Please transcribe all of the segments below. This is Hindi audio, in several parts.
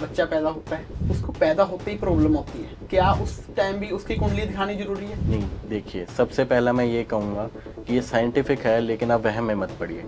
बच्चा पैदा होता है, उसको पैदा होते ही प्रॉब्लम होती है, क्या उस टाइम भी उसकी कुंडली दिखानी जरूरी है? नहीं, देखिए, सबसे पहला मैं ये कहूँगा कि ये साइंटिफिक है, लेकिन आप वहम में मत पड़िए।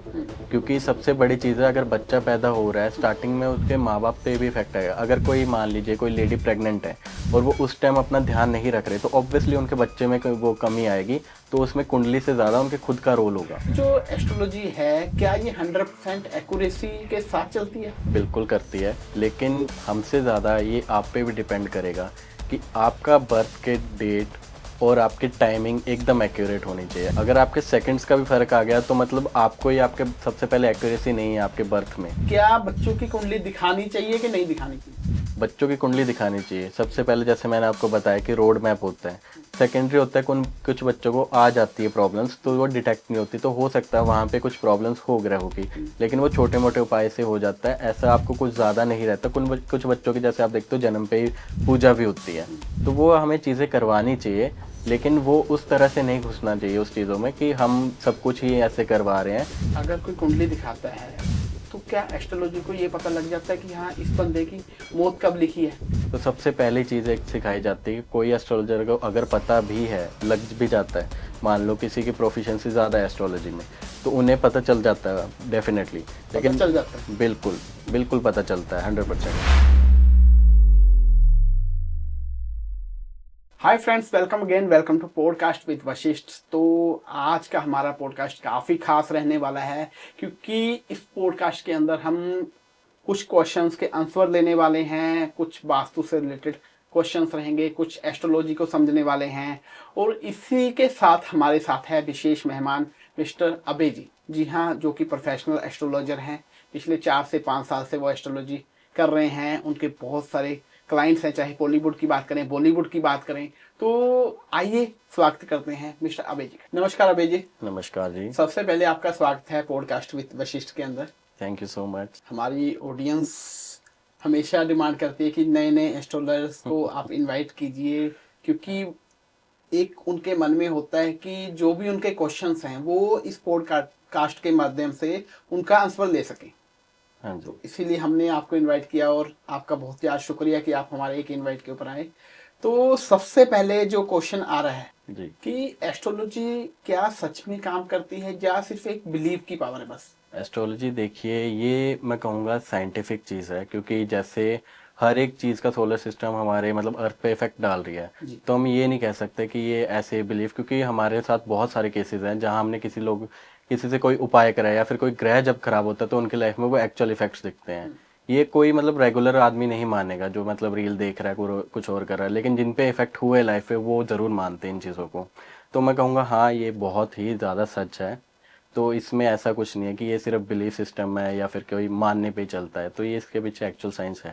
क्योंकि सबसे बड़ी चीज़ है, अगर बच्चा पैदा हो रहा है स्टार्टिंग में उसके माँ बाप पे भी इफेक्ट आएगा। अगर कोई मान लीजिए कोई लेडी प्रेग्नेंट है और वो उस टाइम अपना ध्यान नहीं रख रहे, तो ऑब्वियसली उनके बच्चे में वो कमी आएगी। तो उसमें कुंडली से ज़्यादा उनके खुद का रोल होगा। जो एस्ट्रोलॉजी है, क्या ये 100% एक्यूरेसी के साथ चलती है? बिल्कुल करती है, लेकिन हमसे ज़्यादा ये आप पे भी डिपेंड करेगा कि आपका बर्थ के डेट और आपकी टाइमिंग एकदम एक्यूरेट होनी चाहिए। अगर आपके सेकंड्स का भी फ़र्क आ गया तो मतलब आपको ही आपके सबसे पहले एक्यूरेसी नहीं है आपके बर्थ में। क्या बच्चों की कुंडली दिखानी चाहिए कि नहीं दिखानी चाहिए? बच्चों की कुंडली दिखानी चाहिए। सबसे पहले जैसे मैंने आपको बताया कि रोड मैप होता है, सेकेंडरी होता है कुछ बच्चों को आ जाती है प्रॉब्लम्स, तो वो डिटेक्ट नहीं होती, तो हो सकता है वहाँ पे कुछ प्रॉब्लम्स हो गए होगी, लेकिन वो छोटे मोटे उपाय से हो जाता है। ऐसा आपको कुछ ज़्यादा नहीं रहता। कुछ बच्चों की जैसे आप देखते हो जन्म पे ही पूजा भी होती है, तो वो हमें चीज़ें करवानी चाहिए, लेकिन वो उस तरह से नहीं घुसना चाहिए उस चीज़ों में कि हम सब कुछ ही ऐसे करवा रहे हैं। अगर कोई कुंडली दिखाता है तो क्या एस्ट्रोलॉजी को ये पता लग जाता है कि हाँ, इस बंदे की मौत कब लिखी है? तो सबसे पहली चीज़ एक सिखाई जाती है, कोई एस्ट्रोलॉजर को अगर पता भी है, लग भी जाता है, मान लो किसी की प्रोफिशिएंसी ज़्यादा है एस्ट्रोलॉजी में, तो उन्हें पता चल जाता है डेफिनेटली। पता लेकिन चल जाता है। बिल्कुल, बिल्कुल पता चलता है 100%। Hi friends, welcome again, welcome to podcast with Vashishth. तो आज का हमारा पॉडकास्ट काफ़ी खास रहने वाला है, क्योंकि इस पॉडकास्ट के अंदर हम कुछ क्वेश्चंस के आंसर लेने वाले हैं, कुछ वास्तु से रिलेटेड क्वेश्चंस रहेंगे, कुछ एस्ट्रोलॉजी को समझने वाले हैं। और इसी के साथ हमारे साथ है विशेष मेहमान मिस्टर अबे जी। जी हाँ, जो कि प्रोफेशनल एस्ट्रोलॉजर हैं। पिछले 4 से 5 साल से वो एस्ट्रोलॉजी कर रहे हैं। उनके बहुत सारे क्लाइंट्स हैं, चाहे बॉलीवुड की बात करें, बॉलीवुड की बात करें। तो आइए स्वागत करते हैं मिस्टर अबे जी का। नमस्कार अबे जी। नमस्कार जी। सबसे पहले आपका स्वागत है पॉडकास्ट विद वशिष्ठ के अंदर। Thank you so much. हमारी ऑडियंस हमेशा डिमांड करती है कि नए नए एस्ट्रोलर्स को आप इनवाइट कीजिए, क्योंकि एक उनके मन में होता है कि जो भी उनके क्वेश्चंस हैं वो इस पॉडकास्ट के माध्यम से उनका आंसर ले सकें। हाँ जी। तो इसीलिए हमने आपको इनवाइट किया, और आपका बहुत ज़्यादा शुक्रिया कि आप हमारे एक इनवाइट के ऊपर आए। तो सबसे पहले जो क्वेश्चन आ रहा है जी। कि एस्ट्रोलॉजी क्या सच में काम करती है या सिर्फ एक बिलीव की पावर है बस? एस्ट्रोलॉजी देखिए, ये मैं कहूँगा साइंटिफिक चीज़ है, क्योंकि जैसे हर एक चीज़ का सोलर सिस्टम हमारे मतलब अर्थ पे इफेक्ट डाल रही है। जी। तो हम ये नहीं कह सकते कि ये ऐसे बिलीव, क्योंकि हमारे साथ बहुत सारे केसेस हैं जहाँ हमने किसी से कोई उपाय कराया, या फिर कोई ग्रह जब खराब होता है तो उनकी लाइफ में वो एक्चुअल इफेक्ट्स दिखते हैं। ये कोई मतलब रेगुलर आदमी नहीं मानेगा जो मतलब रील देख रहा है, कुछ और कर रहा है, लेकिन जिन पे इफेक्ट हुए लाइफ पे वो ज़रूर मानते हैं इन चीज़ों को। तो मैं कहूँगा हाँ, ये बहुत ही ज़्यादा सच है। तो इसमें ऐसा कुछ नहीं है कि ये सिर्फ बिलीफ सिस्टम है या फिर कोई मानने पे ही चलता है, तो ये इसके पीछे एक्चुअल साइंस है।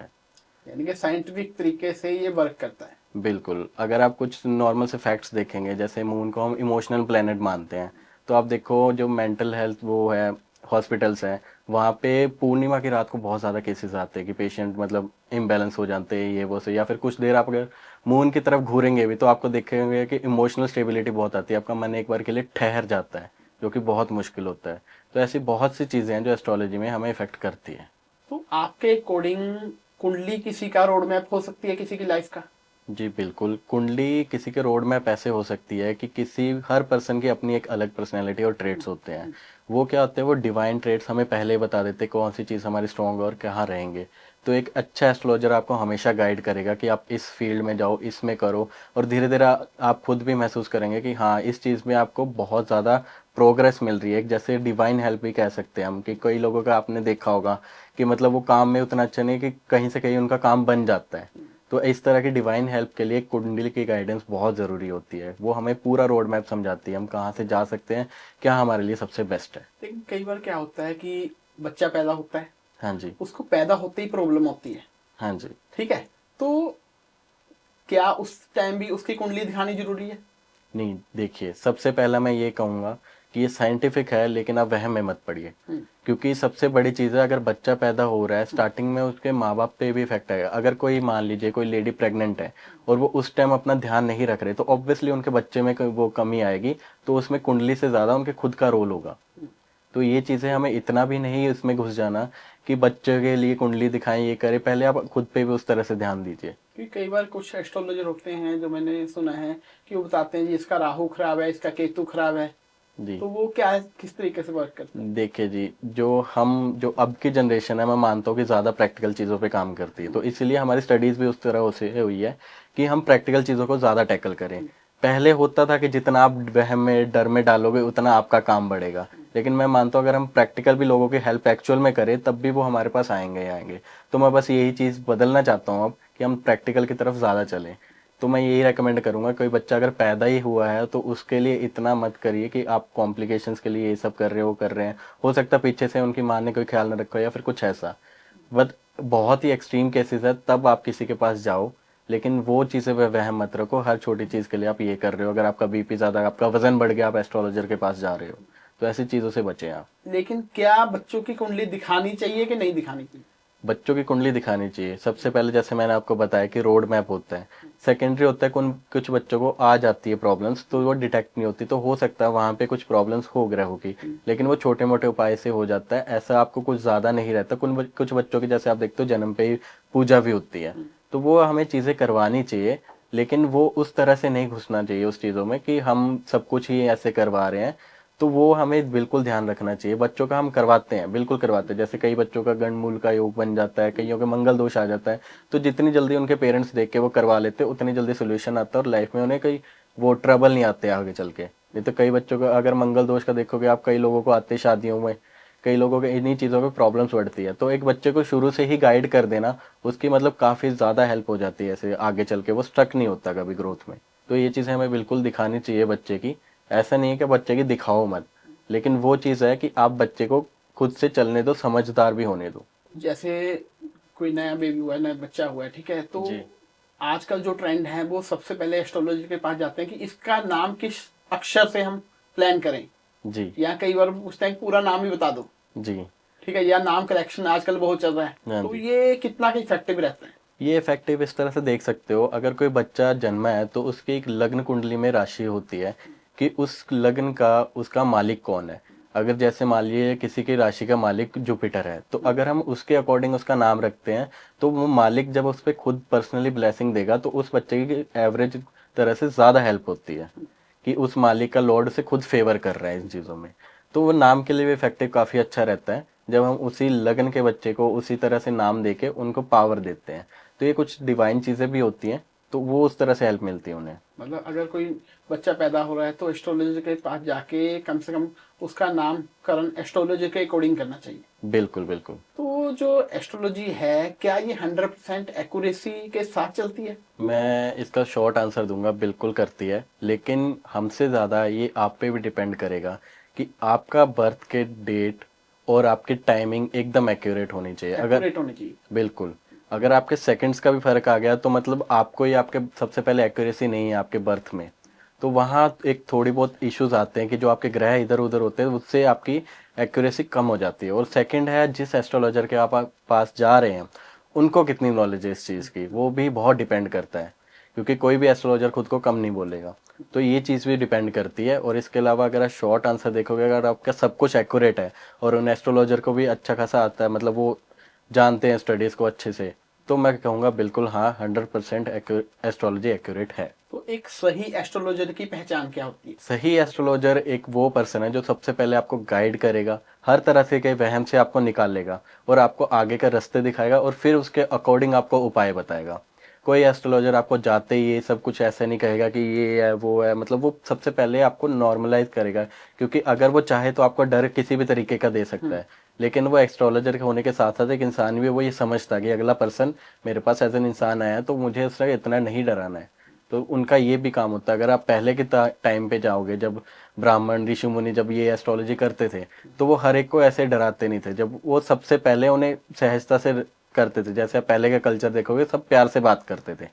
यानी कि साइंटिफिक तरीके से ये वर्क करता है। बिल्कुल, अगर आप कुछ नॉर्मल से फैक्ट्स देखेंगे, जैसे मून को हम इमोशनल प्लेनेट मानते हैं, तो आप देखो जो मेंटल हेल्थ वो है, हॉस्पिटल्स हैं, वहाँ पे पूर्णिमा की रात को बहुत ज़्यादा केसेस आते हैं कि पेशेंट मतलब इम्बैलेंस हो जाते हैं, ये वो से, या फिर कुछ देर आप अगर मून की तरफ घूरेंगे भी तो आपको देखेंगे कि इमोशनल स्टेबिलिटी बहुत आती है, आपका मन एक बार के लिए ठहर जाता है, जो कि बहुत मुश्किल होता है। तो ऐसी बहुत सी चीज़ें हैं जो एस्ट्रोलॉजी में हमें इफेक्ट करती है। तो आपके अकॉर्डिंग कुंडली किसी का रोड मैप हो सकती है, किसी की लाइफ का? जी बिल्कुल, कुंडली किसी के रोड मैप ऐसे हो सकती है कि किसी हर पर्सन की अपनी एक अलग पर्सनैलिटी और ट्रेड्स होते हैं। वो क्या होते हैं, वो डिवाइन ट्रेड्स हमें पहले ही बता देते हैं कौन सी चीज़ हमारी स्ट्रॉन्ग और कहाँ रहेंगे। तो एक अच्छा एस्ट्रोलॉजर आपको हमेशा गाइड करेगा कि आप इस फील्ड में जाओ, इसमें करो, और धीरे धीरे आप खुद भी महसूस करेंगे कि हाँ, इस चीज़ में आपको बहुत ज़्यादा प्रोग्रेस मिल रही है। एक जैसे डिवाइन हेल्प भी कह सकते हैं हम, कि कई लोगों का आपने देखा होगा कि मतलब वो काम में उतना अच्छा नहीं कि कहीं से कहीं उनका काम बन जाता है। तो इस तरह की डिवाइन हेल्प के लिए कुंडली की गाइडेंस बहुत ज़रूरी होती है। वो हमें पूरा रोड मैप समझाती है, हम कहाँ से जा सकते हैं, क्या हमारे लिए सबसे बेस्ट है। लेकिन कई बार क्या होता है कि बच्चा पैदा होता है, हाँ जी। उसको पैदा होते ही प्रॉब्लम होती है। हाँ जी। ठीक है, तो क्या उस टाइम भी उसकी कुंडली दिखानी जरूरी है? नहीं, देखिए, सबसे पहला मैं ये कहूँगा कि ये साइंटिफिक है, लेकिन आप वहम में मत पड़िए। क्योंकि सबसे बड़ी चीज़ है, अगर बच्चा पैदा हो रहा है स्टार्टिंग में उसके माँ बाप पे भी इफेक्ट आएगा। अगर कोई मान लीजिए कोई लेडी प्रेग्नेंट है और वो उस टाइम अपना ध्यान नहीं रख रहे, तो ऑब्वियसली उनके बच्चे में वो कमी आएगी, तो उसमें कुंडली से ज़्यादा उनके खुद का रोल होगा। तो ये चीज़ें हमें इतना भी नहीं इसमें घुस जाना कि बच्चे के लिए कुंडली दिखाएं, ये करें, पहले आप खुद पे भी उस तरह से ध्यान दीजिए। क्योंकि कई बार कुछ एस्ट्रोलॉजर होते हैं जो मैंने सुना है कि वो बताते हैं जी इसका राहु खराब है, इसका केतु खराब है, जी तो वो क्या है, किस तरीके से वर्क करता है? देखिए जी, जो अब की जनरेशन है, मैं मानता हूँ कि ज़्यादा प्रैक्टिकल चीज़ों पे काम करती है, तो इसीलिए हमारी स्टडीज़ भी उस तरह से हुई है कि हम प्रैक्टिकल चीज़ों को ज़्यादा टैकल करें। पहले होता था कि जितना आप वहम में, डर में डालोगे, उतना आपका काम बढ़ेगा, लेकिन मैं मानता हूँ अगर हम प्रैक्टिकल भी लोगों की हेल्प एक्चुअल में करें, तब भी वो हमारे पास आएंगे ही आएंगे। तो मैं बस यही चीज़ बदलना चाहता हूँ अब, कि हम प्रैक्टिकल की तरफ ज़्यादा चलें। तो मैं यही रेकमेंड करूंगा, कोई बच्चा अगर पैदा ही हुआ है तो उसके लिए इतना मत करिए कि आप कॉम्प्लिकेशंस के लिए ये सब कर रहे हो, कर रहे हैं। हो सकता है पीछे से उनकी माँ ने कोई ख्याल न रखा हो या फिर कुछ ऐसा, बट बहुत ही एक्सट्रीम केसेस है तब आप किसी के पास जाओ। लेकिन वो चीज़ें पे वहम मत रखो, हर छोटी चीज़ के लिए आप ये कर रहे हो, अगर आपका बीपी ज़्यादा, आपका वजन बढ़ गया, आप एस्ट्रोलॉजर के पास जा रहे हो, तो ऐसी चीज़ों से बचें आप। लेकिन क्या बच्चों की कुंडली दिखानी चाहिए कि नहीं दिखानी चाहिए? बच्चों की कुंडली दिखानी चाहिए। सबसे पहले जैसे मैंने आपको बताया कि रोड मैप होता है, सेकेंडरी होता है, कुछ बच्चों को आ जाती है प्रॉब्लम्स, तो वो डिटेक्ट नहीं होती, तो हो सकता है वहाँ पे कुछ प्रॉब्लम्स हो ग्रहों की, लेकिन वो छोटे मोटे उपाय से हो जाता है, ऐसा आपको कुछ ज़्यादा नहीं रहता। कुछ बच्चों की जैसे आप देखते हो जन्म पे ही पूजा भी होती है, तो वो हमें चीज़ें करवानी चाहिए, लेकिन वो उस तरह से नहीं घुसना चाहिए उस चीज़ों में कि हम सब कुछ ही ऐसे करवा रहे हैं। तो वो हमें बिल्कुल ध्यान रखना चाहिए। बच्चों का हम करवाते हैं, बिल्कुल करवाते हैं, जैसे कई बच्चों का गंडमूल का योग बन जाता है, कईयों के मंगल दोष आ जाता है, तो जितनी जल्दी उनके पेरेंट्स देख के वो करवा लेते हैं, उतनी जल्दी सोल्यूशन आता है और लाइफ में उन्हें कोई वो ट्रबल नहीं आते आगे चल के। नहीं तो कई बच्चों का अगर मंगल दोष का देखोगे आप, कई लोगों को आते शादियों में, कई लोगों के इन्हीं चीज़ों पे प्रॉब्लम्स बढ़ती है। तो एक बच्चे को शुरू से ही गाइड कर देना, उसकी मतलब काफ़ी ज़्यादा हेल्प हो जाती है, ऐसे आगे चल के वो स्ट्रक नहीं होता कभी ग्रोथ में। तो ये चीज़ें हमें बिल्कुल दिखानी चाहिए बच्चे की। ऐसा नहीं है कि बच्चे की दिखाओ मत, लेकिन वो चीज़ है कि आप बच्चे को खुद से चलने दो, समझदार भी होने दो। जैसे कोई नया बेबी हुआ है, नया बच्चा हुआ है, ठीक है, तो जी आजकल जो ट्रेंड है वो सबसे पहले एस्ट्रोलॉजी के पास जाते हैं कि इसका नाम किस अक्षर से हम प्लान करें, जी या कई बार पूछते हैं कि पूरा नाम ही बता दो, जी। ठीक है, या नाम करेक्शन आजकल बहुत चल रहा है, हाँ तो जी, ये कितना का इफेक्टिव रहता है? ये इफेक्टिव इस तरह से देख सकते हो, अगर कोई बच्चा जन्मा है तो उसकी एक लग्न कुंडली में राशि होती है कि उस लग्न का उसका मालिक कौन है। अगर जैसे मान लीजिए किसी की राशि का मालिक जुपिटर है, तो अगर हम उसके अकॉर्डिंग उसका नाम रखते हैं, तो वो मालिक जब उस पर खुद पर्सनली ब्लेसिंग देगा तो उस बच्चे की एवरेज तरह से ज़्यादा हेल्प होती है कि उस मालिक का लॉर्ड से खुद फेवर कर रहा है इन चीज़ों में। तो वो नाम के लिए भी इफेक्टिव काफ़ी अच्छा रहता है, जब हम उसी लगन के बच्चे को उसी तरह से नाम देके उनको पावर देते हैं। तो ये कुछ डिवाइन चीज़ें भी होती हैं, तो वो उस तरह से हेल्प मिलती है उन्हें। मतलब अगर कोई बच्चा पैदा हो रहा है तो एस्ट्रोलॉजी के पास जाके कम से कम उसका नामकरण एस्ट्रोलॉजी के अकॉर्डिंग करना चाहिए। बिल्कुल बिल्कुल। तो जो एस्ट्रोलॉजी है, क्या ये 100% एक्यूरेसी के साथ चलती है? मैं इसका शॉर्ट आंसर दूंगा, बिल्कुल करती है, लेकिन हमसे ज़्यादा ये आप पे भी डिपेंड करेगा कि आपका बर्थ के डेट और आपकी टाइमिंग एकदम एक्यूरेट होनी चाहिए। अगर एक्यूरेट होनी चाहिए। बिल्कुल, अगर आपके सेकंड्स का भी फर्क आ गया तो मतलब आपको ही, आपके सबसे पहले एक्यूरेसी नहीं है आपके बर्थ में, तो वहाँ एक थोड़ी बहुत इश्यूज आते हैं कि जो आपके ग्रह इधर उधर होते हैं, उससे आपकी एक्यूरेसी कम हो जाती है। और सेकंड है, जिस एस्ट्रोलॉजर के आप पास जा रहे हैं उनको कितनी नॉलेज है इस चीज़ की, वो भी बहुत डिपेंड करता है, क्योंकि कोई भी एस्ट्रोलॉजर खुद को कम नहीं बोलेगा। तो ये चीज़ भी डिपेंड करती है। और इसके अलावा अगर आप शॉर्ट आंसर देखोगे, अगर आपका सब कुछ एक्यूरेट है और उन एस्ट्रोलॉजर को भी अच्छा खासा आता है, मतलब वो जानते हैं स्टडीज़ को अच्छे से, तो मैं कहूँगा बिल्कुल हाँ, 100% एस्ट्रोलॉजी एक्यूरेट है। तो एक सही एस्ट्रोलॉजर की पहचान क्या होती है? सही एस्ट्रोलॉजर एक वो पर्सन है जो सबसे पहले आपको गाइड करेगा, हर तरह से के वहम से आपको निकालेगा और आपको आगे का रास्ते दिखाएगा, और फिर उसके अकॉर्डिंग आपको उपाय बताएगा। कोई एस्ट्रोलॉजर आपको जाते ही ये सब कुछ ऐसे नहीं कहेगा कि ये है वो है, मतलब वो सबसे पहले आपको नॉर्मलाइज करेगा, क्योंकि अगर वो चाहे तो आपको डर किसी भी तरीके का दे सकता है, लेकिन वो एस्ट्रोलॉजर के होने के साथ साथ एक इंसान भी है, वो ये समझता है कि अगला पर्सन मेरे पास एज एन इंसान आया है, तो मुझे उससे इतना नहीं डराना है। तो उनका ये भी काम होता है। अगर आप पहले के टाइम पे जाओगे, जब ब्राह्मण ऋषि मुनि जब ये एस्ट्रोलॉजी करते थे, तो वो हर एक को ऐसे डराते नहीं थे, जब वो सबसे पहले उन्हें सहजता से करते थे। जैसे आप पहले का कल्चर देखोगे, सब प्यार से बात करते थे।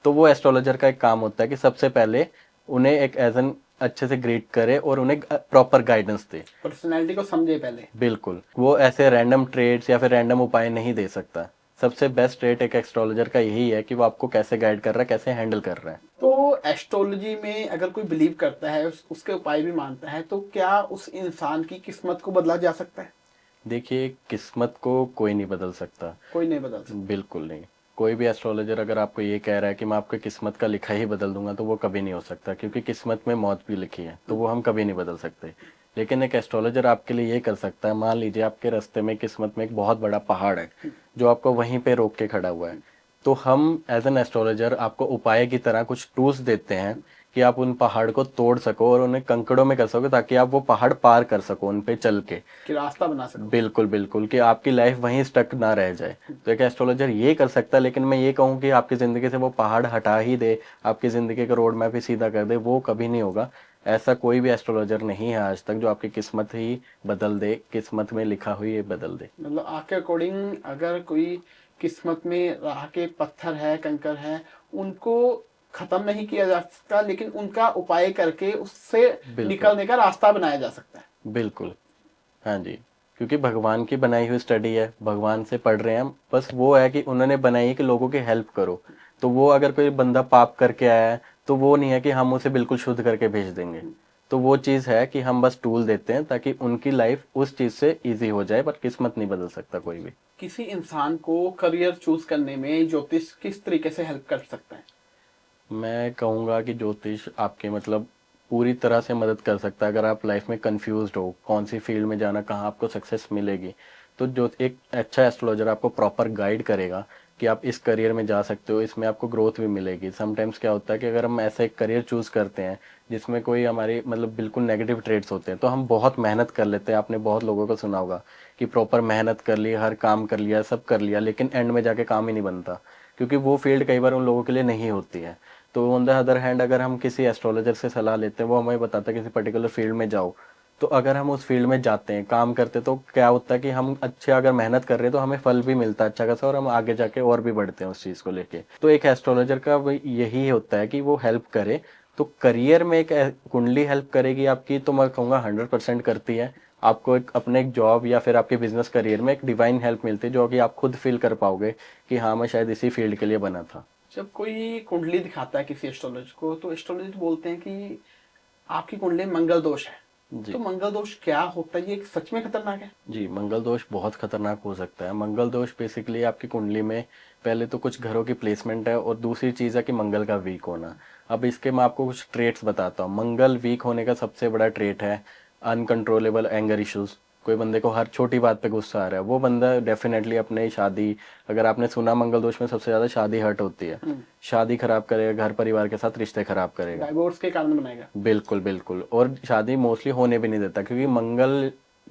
तो वो एस्ट्रोलॉजर का एक काम होता है कि सबसे पहले उन्हें एक एज एन अच्छे से ग्रीट करे और उन्हें प्रॉपर गाइडेंस दे। पर्सनैलिटी को समझे पहले। बिल्कुल, वो ऐसे रैंडम ट्रेड्स या फिर रैंडम उपाय नहीं दे सकता। सबसे बेस्ट ट्रेड एक एस्ट्रोलॉजर का यही है कि वो आपको कैसे गाइड कर रहा है, कैसे हैंडल कर रहा है। तो एस्ट्रोलॉजी में अगर कोई बिलीव करता है, उसके उपाय भी मानता है, तो क्या उस इंसान की किस्मत को बदला जा सकता है? देखिए, किस्मत को कोई नहीं बदल सकता। कोई नहीं बदल सकता। बिल्कुल नहीं। कोई भी एस्ट्रोलॉजर अगर आपको ये कह रहा है कि मैं आपकी किस्मत का लिखा ही बदल दूंगा, तो वो कभी नहीं हो सकता, क्योंकि किस्मत में मौत भी लिखी है, तो वो हम कभी नहीं बदल सकते। लेकिन एक एस्ट्रोलॉजर आपके लिए ये कर सकता है, मान लीजिए आपके रास्ते में किस्मत में एक बहुत बड़ा पहाड़ है जो आपको वहीं पे रोक के खड़ा हुआ है, तो हम एज एन एस्ट्रोलॉजर आपको उपाय की तरह कुछ टूल्स देते हैं कि आप उन पहाड़ को तोड़ सको और उन्हें कंकड़ों में कर सको, ताकि आप वो पहाड़ पार कर सको उन पे चल के। कि रास्ता बना सको। बिल्कुल बिल्कुल, कि आपकी लाइफ वहीं स्टक ना रह जाए। तो एक एस्ट्रोलॉजर ये कर सकता है, लेकिन मैं ये कहूँ कि आपकी ज़िंदगी से वो पहाड़ हटा ही दे, आपकी ज़िंदगी का रोड मैप ही सीधा कर दे, वो कभी नहीं होगा। ऐसा कोई भी एस्ट्रोलॉजर नहीं है आज तक जो आपकी किस्मत ही बदल दे, किस्मत में लिखा हुई ये बदल दे। मतलब आपके अकॉर्डिंग अगर कोई किस्मत में राह के पत्थर है, कंकर है, उनको खत्म नहीं किया जा सकता, लेकिन उनका उपाय करके उससे बिल्कुल निकलने का रास्ता बनाया जा सकता है। बिल्कुल। हाँ जी, क्योंकि भगवान की बनाई हुई स्टडी है, भगवान से पढ़ रहे हैं हम, बस वो है कि उन्होंने बनाई है कि लोगों की हेल्प करो। तो वो अगर कोई बंदा पाप करके आया है, तो वो नहीं है कि हम उसे बिल्कुल शुद्ध करके भेज देंगे। तो वो चीज़ है कि हम बस टूल देते हैं ताकि उनकी लाइफ उस चीज़ से इजी हो जाए, पर किस्मत नहीं बदल सकता कोई भी। किसी इंसान को करियर चूज करने में ज्योतिष किस तरीके से हेल्प कर सकता है? मैं कहूँगा कि ज्योतिष आपके मतलब पूरी तरह से मदद कर सकता है। अगर आप लाइफ में कंफ्यूज्ड हो कौन सी फील्ड में जाना, कहाँ आपको सक्सेस मिलेगी, तो जो एक अच्छा एस्ट्रोलॉजर आपको प्रॉपर गाइड करेगा कि आप इस करियर में जा सकते हो, इसमें आपको ग्रोथ भी मिलेगी। समटाइम्स क्या होता है कि अगर हम ऐसा एक करियर चूज़ करते हैं जिसमें कोई हमारी मतलब बिल्कुल नेगेटिव ट्रेड्स होते हैं, तो हम बहुत मेहनत कर लेते हैं। आपने बहुत लोगों को सुना होगा कि प्रॉपर मेहनत कर ली, हर काम कर लिया, सब कर लिया, लेकिन एंड में जाके काम ही नहीं बनता, क्योंकि वो फील्ड कई बार उन लोगों के लिए नहीं होती है। तो ऑन द अदर हैंड अगर हम किसी एस्ट्रोलॉजर से सलाह लेते हैं, वो हमें बताता है किसी पर्टिकुलर फील्ड में जाओ, तो अगर हम उस फील्ड में जाते हैं, काम करते हैं, तो क्या होता है कि हम अच्छे अगर मेहनत कर रहे हैं तो हमें फल भी मिलता है अच्छा खासा, और हम आगे जाके और भी बढ़ते हैं उस चीज़ को लेके। तो एक एस्ट्रोलॉजर का यही होता है कि वो हेल्प करे। तो करियर में एक कुंडली हेल्प करेगी आपकी, तो मैं कहूँगा 100% करती है। आपको एक अपने एक जॉब या फिर आपके बिजनेस करियर में एक डिवाइन हेल्प मिलती है, जो कि आप खुद फील कर पाओगे कि हाँ, मैं शायद इसी फील्ड के लिए बना था। जब कोई कुंडली दिखाता है किसी एस्ट्रोलॉजर को, तो एस्ट्रोलॉजर बोलते हैं कि आपकी कुंडली में मंगल दोष है। जी तो मंगल दोष क्या होता है, ये सच में खतरनाक है? जी, मंगल दोष बहुत खतरनाक हो सकता है। मंगल दोष बेसिकली आपकी कुंडली में पहले तो कुछ घरों की प्लेसमेंट है, और दूसरी चीज़ है कि मंगल का वीक होना। अब इसके मैं आपको कुछ ट्रेट्स बताता हूँ। मंगल वीक होने का सबसे बड़ा ट्रेट है अनकंट्रोलेबल एंगर इश्यूज। कोई बंदे को हर छोटी बात पे गुस्सा आ रहा है, वो बंदा डेफिनेटली अपने शादी, अगर आपने सुना मंगल दोष में सबसे ज़्यादा शादी हर्ट होती है, शादी खराब करेगा, घर परिवार के साथ रिश्ते खराब करेगा। डाइवोर्स के कारण बनाएगा। बिल्कुल बिल्कुल, और शादी मोस्टली होने भी नहीं देता, क्योंकि मंगल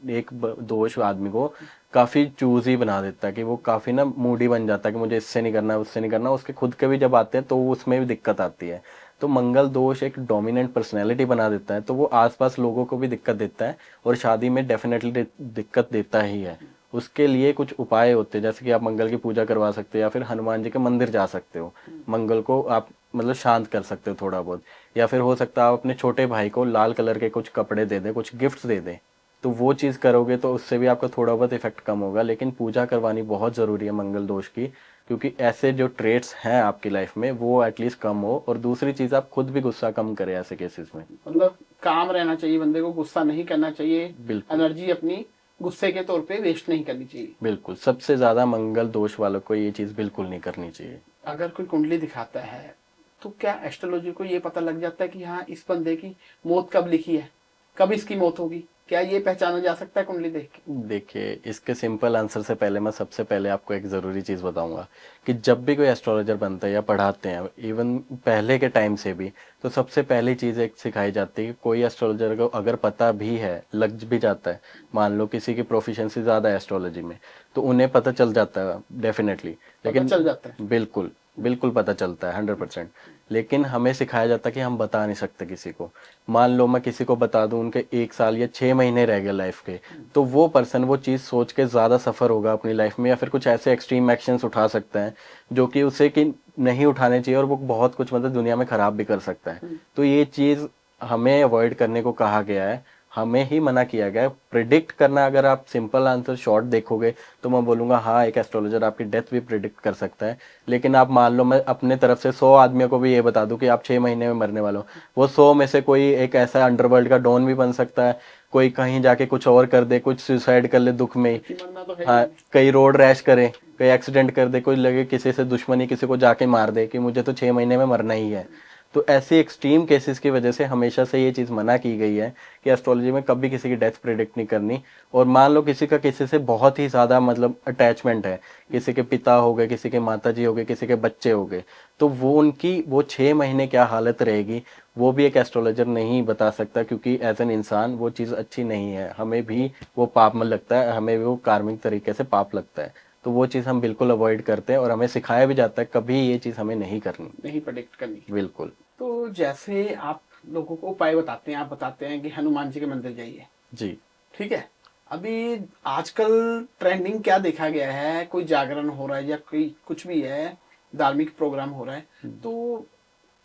एक दोष आदमी को काफी चूजी बना देता है, कि वो काफी ना मूडी बन जाता है कि मुझे इससे नहीं करना, उससे नहीं करना। उसके खुद के भी जब आते हैं तो उसमें भी दिक्कत आती है। तो मंगल दोष एक डोमिनेंट पर्सनैलिटी बना देता है, तो वो आसपास लोगों को भी दिक्कत देता है, और शादी में डेफिनेटली दिक्कत देता ही है। उसके लिए कुछ उपाय होते हैं, जैसे कि आप मंगल की पूजा करवा सकते हो, या फिर हनुमान जी के मंदिर जा सकते हो। मंगल को आप मतलब शांत कर सकते हो थोड़ा बहुत। या फिर हो सकता है आप अपने छोटे भाई को लाल कलर के कुछ कपड़े दे दें, कुछ गिफ्ट्स दे दें। तो वो चीज़ करोगे तो उससे भी आपका थोड़ा बहुत इफेक्ट कम होगा। लेकिन पूजा करवानी बहुत ज़रूरी है मंगल दोष की, क्योंकि ऐसे जो ट्रेट्स हैं आपकी लाइफ में वो एटलीस्ट कम हो। और दूसरी चीज़, आप खुद भी गुस्सा कम करें ऐसे केसेस में। मतलब काम रहना चाहिए बंदे को, गुस्सा नहीं करना चाहिए। बिल्कुल एनर्जी अपनी गुस्से के तौर पे वेस्ट नहीं करनी चाहिए। बिल्कुल, सबसे ज़्यादा मंगल दोष वालों को ये चीज़ बिल्कुल नहीं करनी चाहिए। अगर कोई कुंडली दिखाता है, तो क्या एस्ट्रोलॉजी को ये पता लग जाता है कि हाँ, इस बंदे की मौत कब लिखी है, कब इसकी मौत होगी? क्या ये पहचाना जा सकता है कुंडली देख के? देखिए, इसके सिंपल आंसर से पहले मैं सबसे पहले आपको एक ज़रूरी चीज़ बताऊंगा कि जब भी कोई एस्ट्रोलॉजर बनता है या पढ़ाते हैं, इवन पहले के टाइम से भी, तो सबसे पहली चीज़ एक सिखाई जाती है कि कोई एस्ट्रोलॉजर को अगर पता भी है, लग भी जाता है, मान लो किसी की प्रोफिशिएंसी ज़्यादा है एस्ट्रोलॉजी में, तो उन्हें पता चल जाता है डेफिनेटली। पता लेकिन चल जाता है। बिल्कुल बिल्कुल पता चलता है 100%। लेकिन हमें सिखाया जाता है कि हम बता नहीं सकते किसी को। मान लो मैं किसी को बता दूं, उनके 1 साल या 6 महीने रह गए लाइफ के, तो वो पर्सन वो चीज़ सोच के ज़्यादा सफ़र होगा अपनी लाइफ में, या फिर कुछ ऐसे एक्सट्रीम एक्शंस उठा सकता है जो कि उसे कि नहीं उठाने चाहिए, और वो बहुत कुछ मतलब दुनिया में ख़राब भी कर सकता है। तो ये चीज़ हमें अवॉइड करने को कहा गया है, हमें ही मना किया गया है। प्रिडिक्ट करना, अगर आप सिंपल आंसर शॉर्ट देखोगे तो मैं बोलूँगा हाँ, एक एस्ट्रोलॉजर आपकी डेथ भी प्रिडिक्ट कर सकता है। लेकिन आप मान लो मैं अपने तरफ से 100 आदमियों को भी ये बता दूं कि आप 6 महीने में मरने वाले हो, वो 100 में से कोई एक ऐसा अंडरवर्ल्ड का डॉन भी बन सकता है, कोई कहीं जाके कुछ और कर दे, कुछ सुसाइड कर ले दुख में, कि मरना तो है ही हाँ नहीं। कई रोड रैश करे, कोई एक्सीडेंट कर दे, कोई लगे किसी से दुश्मनी, किसी को जाके मार दे कि मुझे तो 6 महीने में मरना ही है। तो ऐसे एक्सट्रीम केसेस की वजह से हमेशा से ये चीज़ मना की गई है कि एस्ट्रोलॉजी में कभी किसी की डेथ प्रिडिक्ट नहीं करनी। और मान लो किसी का किसी से बहुत ही ज़्यादा मतलब अटैचमेंट है, किसी के पिता हो गए, किसी के माता जी हो गए, किसी के बच्चे हो गए, तो वो उनकी वो 6 महीने क्या हालत रहेगी वो भी एक एस्ट्रोलॉजर नहीं बता सकता, क्योंकि एज एन इंसान वो चीज़ अच्छी नहीं है, हमें भी वो पाप में लगता है, हमें भी वो कार्मिक तरीके से पाप लगता है। तो वो चीज़ हम बिल्कुल अवॉइड करते हैं और हमें सिखाया भी जाता है कभी ये चीज़ हमें नहीं करनी। नहीं प्रेडिक्ट करनी। बिल्कुल। तो जैसे आप लोगों को उपाय बताते हैं, आप बताते हैं कि हनुमान जी के मंदिर जाइए, जी। ठीक है। अभी आजकल ट्रेंडिंग क्या देखा गया है, कोई जागरण हो रहा है या कोई कुछ भी है, धार्मिक प्रोग्राम हो रहा है, तो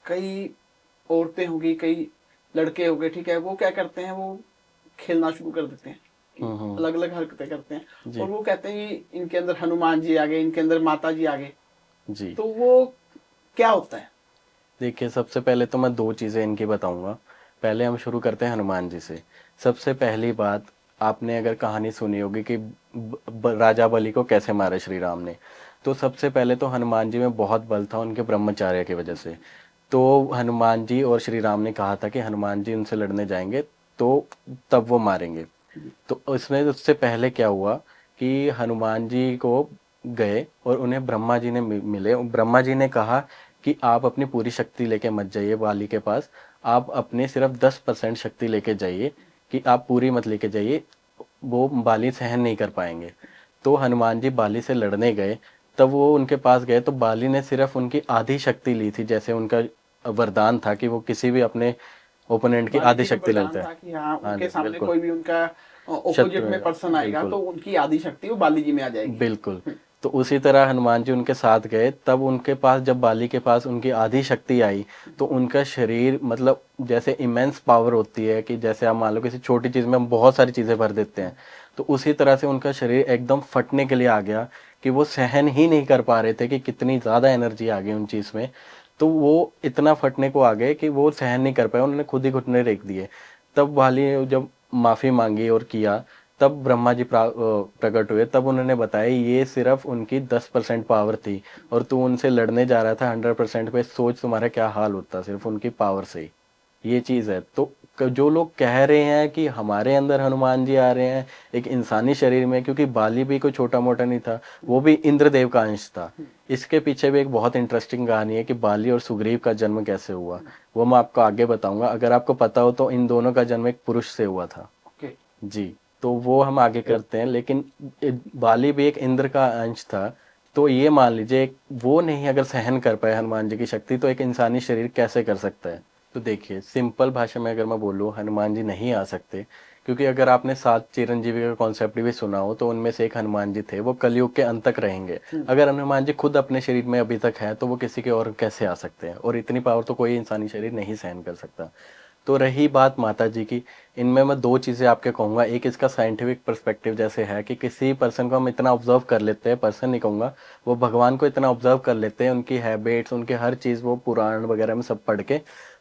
कई औरतें होगी, कई लड़के हो गए, ठीक है, वो क्या करते हैं, वो खेलना शुरू कर देते हैं, हम्म। अलग अलग हरकतें करते हैं, जी। और वो कहते हैं कि इनके अंदर हनुमान जी आ गए, इनके अंदर माता जी आ गए। जी। तो वो क्या होता है? देखिए सबसे पहले तो मैं 2 चीज़ें इनकी बताऊंगा। पहले हम शुरू करते हैं हनुमान जी से। सबसे पहली बात, आपने अगर कहानी सुनी होगी कि राजा बलि को कैसे मारे श्री राम ने, तो सबसे पहले तो हनुमान जी में बहुत बल था उनके ब्रह्मचार्य की वजह से। तो हनुमान जी और श्री राम ने कहा था कि हनुमान जी उनसे लड़ने जाएंगे तो तब वो मारेंगे। तो उसमें उससे पहले क्या हुआ कि हनुमान जी को गए और उन्हें ब्रह्मा जी ने मिले। ब्रह्मा जी ने कहा कि आप अपनी पूरी शक्ति लेके मत जाइए बाली के पास, आप अपने सिर्फ 10% शक्ति लेके जाइए, कि आप पूरी मत लेके जाइए, वो बाली सहन नहीं कर पाएंगे। तो हनुमान जी बाली से लड़ने गए, तब वो उनके पास गए तो बाली ने सिर्फ उनकी आधी शक्ति ली थी, जैसे उनका वरदान था कि वो किसी भी अपने ओपोनेंट की बाली आधी जी का शक्ति वरदान लेता है। था कि हाँ, हाँ उनके जी सामने बिल्कुल। कोई भी उनका शत्रु ऑपोजिट में है, पर्सन आएगा बिल्कुल तो उनकी आधी शक्ति वो बाली जी में आ जाएगी। बिल्कुल। तो उसी तरह हनुमान जी उनके साथ गए, तब उनके पास जब बाली के पास उनकी आधी शक्ति आई तो उनका शरीर मतलब जैसे इमेंस पावर होती है कि जैसे आप मान लो किसी छोटी चीज़ में हम बहुत सारी चीज़ें भर देते हैं, तो उसी तरह से उनका शरीर एकदम फटने के लिए आ गया कि वो सहन ही नहीं कर पा रहे थे कि कितनी ज़्यादा एनर्जी आ गई उन चीज़ में। तो वो इतना फटने को आ गए कि वो सहन नहीं कर पाए, उन्होंने खुद ही घुटने टेक दिए। तब बाली ने जब माफ़ी मांगी और किया, तब ब्रह्मा जी प्रकट हुए, तब उन्होंने बताया ये सिर्फ उनकी 10% पावर थी और तू उनसे लड़ने जा रहा था 100% पे, सोच तुम्हारा क्या हाल होता सिर्फ उनकी पावर से ही। ये चीज़ है। तो जो लोग कह रहे हैं कि हमारे अंदर हनुमान जी आ रहे हैं एक इंसानी शरीर में, क्योंकि बाली भी कोई छोटा मोटा नहीं था, वो भी इंद्रदेव का अंश था। इसके पीछे भी एक बहुत इंटरेस्टिंग कहानी है कि बाली और सुग्रीव का जन्म कैसे हुआ, वो मैं आपको आगे बताऊंगा। अगर आपको पता हो तो इन दोनों का जन्म एक पुरुष से हुआ था। ओके। जी। तो वो हम आगे करते हैं, लेकिन बाली भी एक इंद्र का अंश था। तो ये मान लीजिए वो नहीं अगर सहन कर पाए हनुमान जी की शक्ति, तो एक इंसानी शरीर कैसे कर सकता है। तो देखिए सिंपल भाषा में अगर मैं बोलूँ, हनुमान जी नहीं आ सकते, क्योंकि अगर आपने 7 चिरंजीवी का कॉन्सेप्ट भी सुना हो तो उनमें से एक हनुमान जी थे, वो कलयुग के अंत तक रहेंगे। अगर हनुमान जी खुद अपने शरीर में अभी तक है तो वो किसी के और कैसे आ सकते हैं, और इतनी पावर तो कोई इंसानी शरीर नहीं सहन कर सकता। तो रही बात माता जी की, इनमें मैं 2 चीज़ें आपके कहूँगा। एक इसका साइंटिफिक पर्सपेक्टिव जैसे है कि किसी पर्सन को हम इतना ऑब्जर्व कर लेते हैं, पर्सन नहीं कहूँगा, वो भगवान को इतना ऑब्जर्व कर लेते हैं, उनकी हैबिट्स, उनके हर चीज़ वो पुराण वगैरह में सब पढ़ के,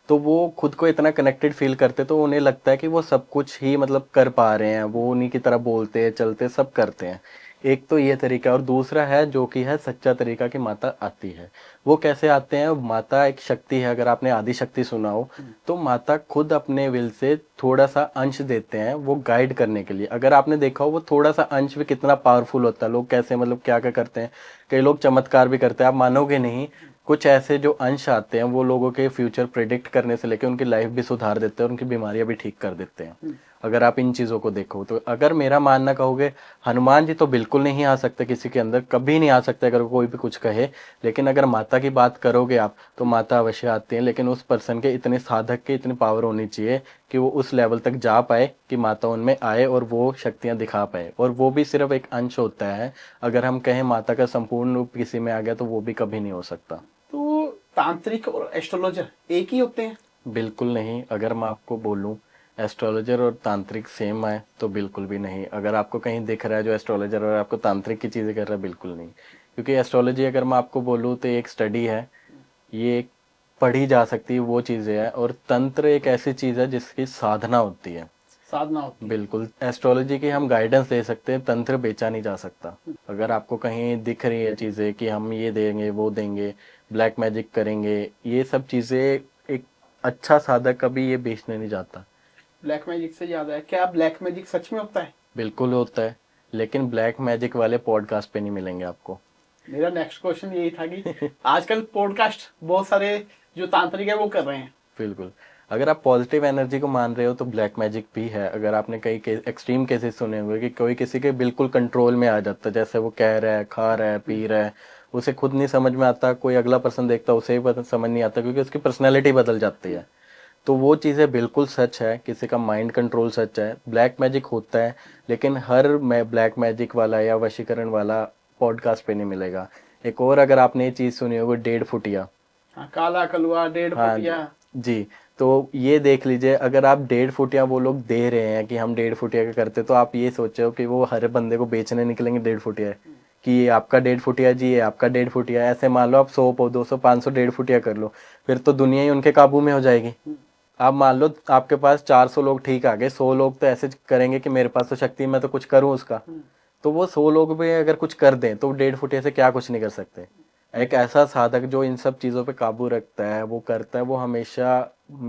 तो वो खुद को इतना कनेक्टेड फील करते, तो उन्हें लगता है कि वो सब कुछ ही मतलब कर पा रहे हैं, वो उन्हीं की तरह बोलते चलते सब करते हैं। एक तो ये तरीका, और दूसरा है जो कि है सच्चा तरीका कि माता आती है। वो कैसे आते हैं, माता एक शक्ति है, अगर आपने आदि शक्ति सुना हो, तो माता खुद अपने विल से थोड़ा सा अंश देते हैं वो गाइड करने के लिए। अगर आपने देखा हो वो थोड़ा सा अंश भी कितना पावरफुल होता है, लोग कैसे मतलब क्या क्या करते हैं, कई लोग चमत्कार भी करते हैं, आप मानोगे नहीं। कुछ ऐसे जो अंश आते हैं वो लोगों के फ्यूचर प्रिडिक्ट करने से लेकर उनकी लाइफ भी सुधार देते हैं, उनकी बीमारियां भी ठीक कर देते हैं। अगर आप इन चीज़ों को देखो तो, अगर मेरा मानना कहोगे, हनुमान जी तो बिल्कुल नहीं आ सकते किसी के अंदर, कभी नहीं आ सकते अगर कोई भी कुछ कहे। लेकिन अगर माता की बात करोगे आप, तो माता अवश्य आती है, लेकिन उस पर्सन के इतने साधक के इतनी पावर होनी चाहिए कि वो उस लेवल तक जा पाए कि माता उनमें आए और वो शक्तियां दिखा पाए, और वो भी सिर्फ एक अंश होता है। अगर हम कहें माता का संपूर्ण रूप किसी में आ गया तो वो भी कभी नहीं हो सकता। तो तांत्रिक और एस्ट्रोलॉजर एक ही होते हैं? बिल्कुल नहीं। अगर मैं आपको बोलूं एस्ट्रोलॉजर और तांत्रिक सेम है तो बिल्कुल भी नहीं। अगर आपको कहीं दिख रहा है जो एस्ट्रोलॉजर और आपको तांत्रिक की चीज़ें कर रहा है, बिल्कुल नहीं। क्योंकि एस्ट्रोलॉजी अगर मैं आपको बोलूँ तो एक स्टडी है, ये एक पढ़ी जा सकती है वो चीज़ें हैं, और तंत्र एक ऐसी चीज़ है जिसकी साधना होती है। साधना होती है। बिल्कुल, एस्ट्रोलॉजी की हम गाइडेंस दे सकते हैं, तंत्र बेचा नहीं जा सकता। अगर आपको कहीं दिख रही है चीज़ें कि हम ये देंगे वो देंगे, ब्लैक मैजिक करेंगे, ये सब चीज़ें एक अच्छा साधक कभी ये बेचने नहीं जाता। ब्लैक मैजिक से याद है, क्या ब्लैक मैजिक सच में होता है? बिल्कुल होता है, लेकिन ब्लैक मैजिक वाले पॉडकास्ट पे नहीं मिलेंगे आपको। मेरा नेक्स्ट क्वेश्चन यही था कि आजकल पॉडकास्ट बहुत सारे जो तांत्रिक है वो कर रहे हैं। बिल्कुल, अगर आप पॉजिटिव एनर्जी को मान रहे हो तो ब्लैक मैजिक भी है। अगर आपने कई एक्सट्रीम केसेस सुने होंगे कि कोई किसी के बिल्कुल कंट्रोल में आ जाता है, जैसे वो कह रहा है, खा रहा है, पी रहा है, उसे खुद नहीं समझ में आता, कोई अगला पर्सन देखता है उसे भी समझ नहीं आता, क्योंकि उसकी पर्सनैलिटी बदल जाती है। तो वो चीज़ें बिल्कुल सच है, किसी का माइंड कंट्रोल सच है, ब्लैक मैजिक होता है, लेकिन हर ब्लैक मैजिक वाला या वशीकरण वाला पॉडकास्ट पे नहीं मिलेगा। एक और अगर आपने ये चीज़ सुनी होगी, 1.5 फुटिया। हाँ, काला कलुआ, 1.5 फुट हाँ या जी, तो ये देख लीजिए, अगर आप 1.5 फुटिया वो लोग दे रहे हैं कि हम 1.5 फुटिया का करते, तो आप ये सोचो कि वो हर बंदे को बेचने निकलेंगे 1.5 फुटिया कि ये आपका 1.5 फुटिया जी, ये आपका 1.5 फुटिया। ऐसे मान लो आप 100 200 500 1.5 फुटिया कर लो, फिर तो दुनिया ही उनके काबू में हो जाएगी। आप मान लो आपके पास 400 लोग ठीक आ गए, 100 लोग तो ऐसे करेंगे कि मेरे पास तो शक्ति है, मैं तो कुछ करूं उसका। तो वो 100 लोग भी अगर कुछ कर दें तो 1.5 फुटिया से क्या कुछ नहीं कर सकते। एक ऐसा साधक जो इन सब चीज़ों पे काबू रखता है, वो करता है, वो हमेशा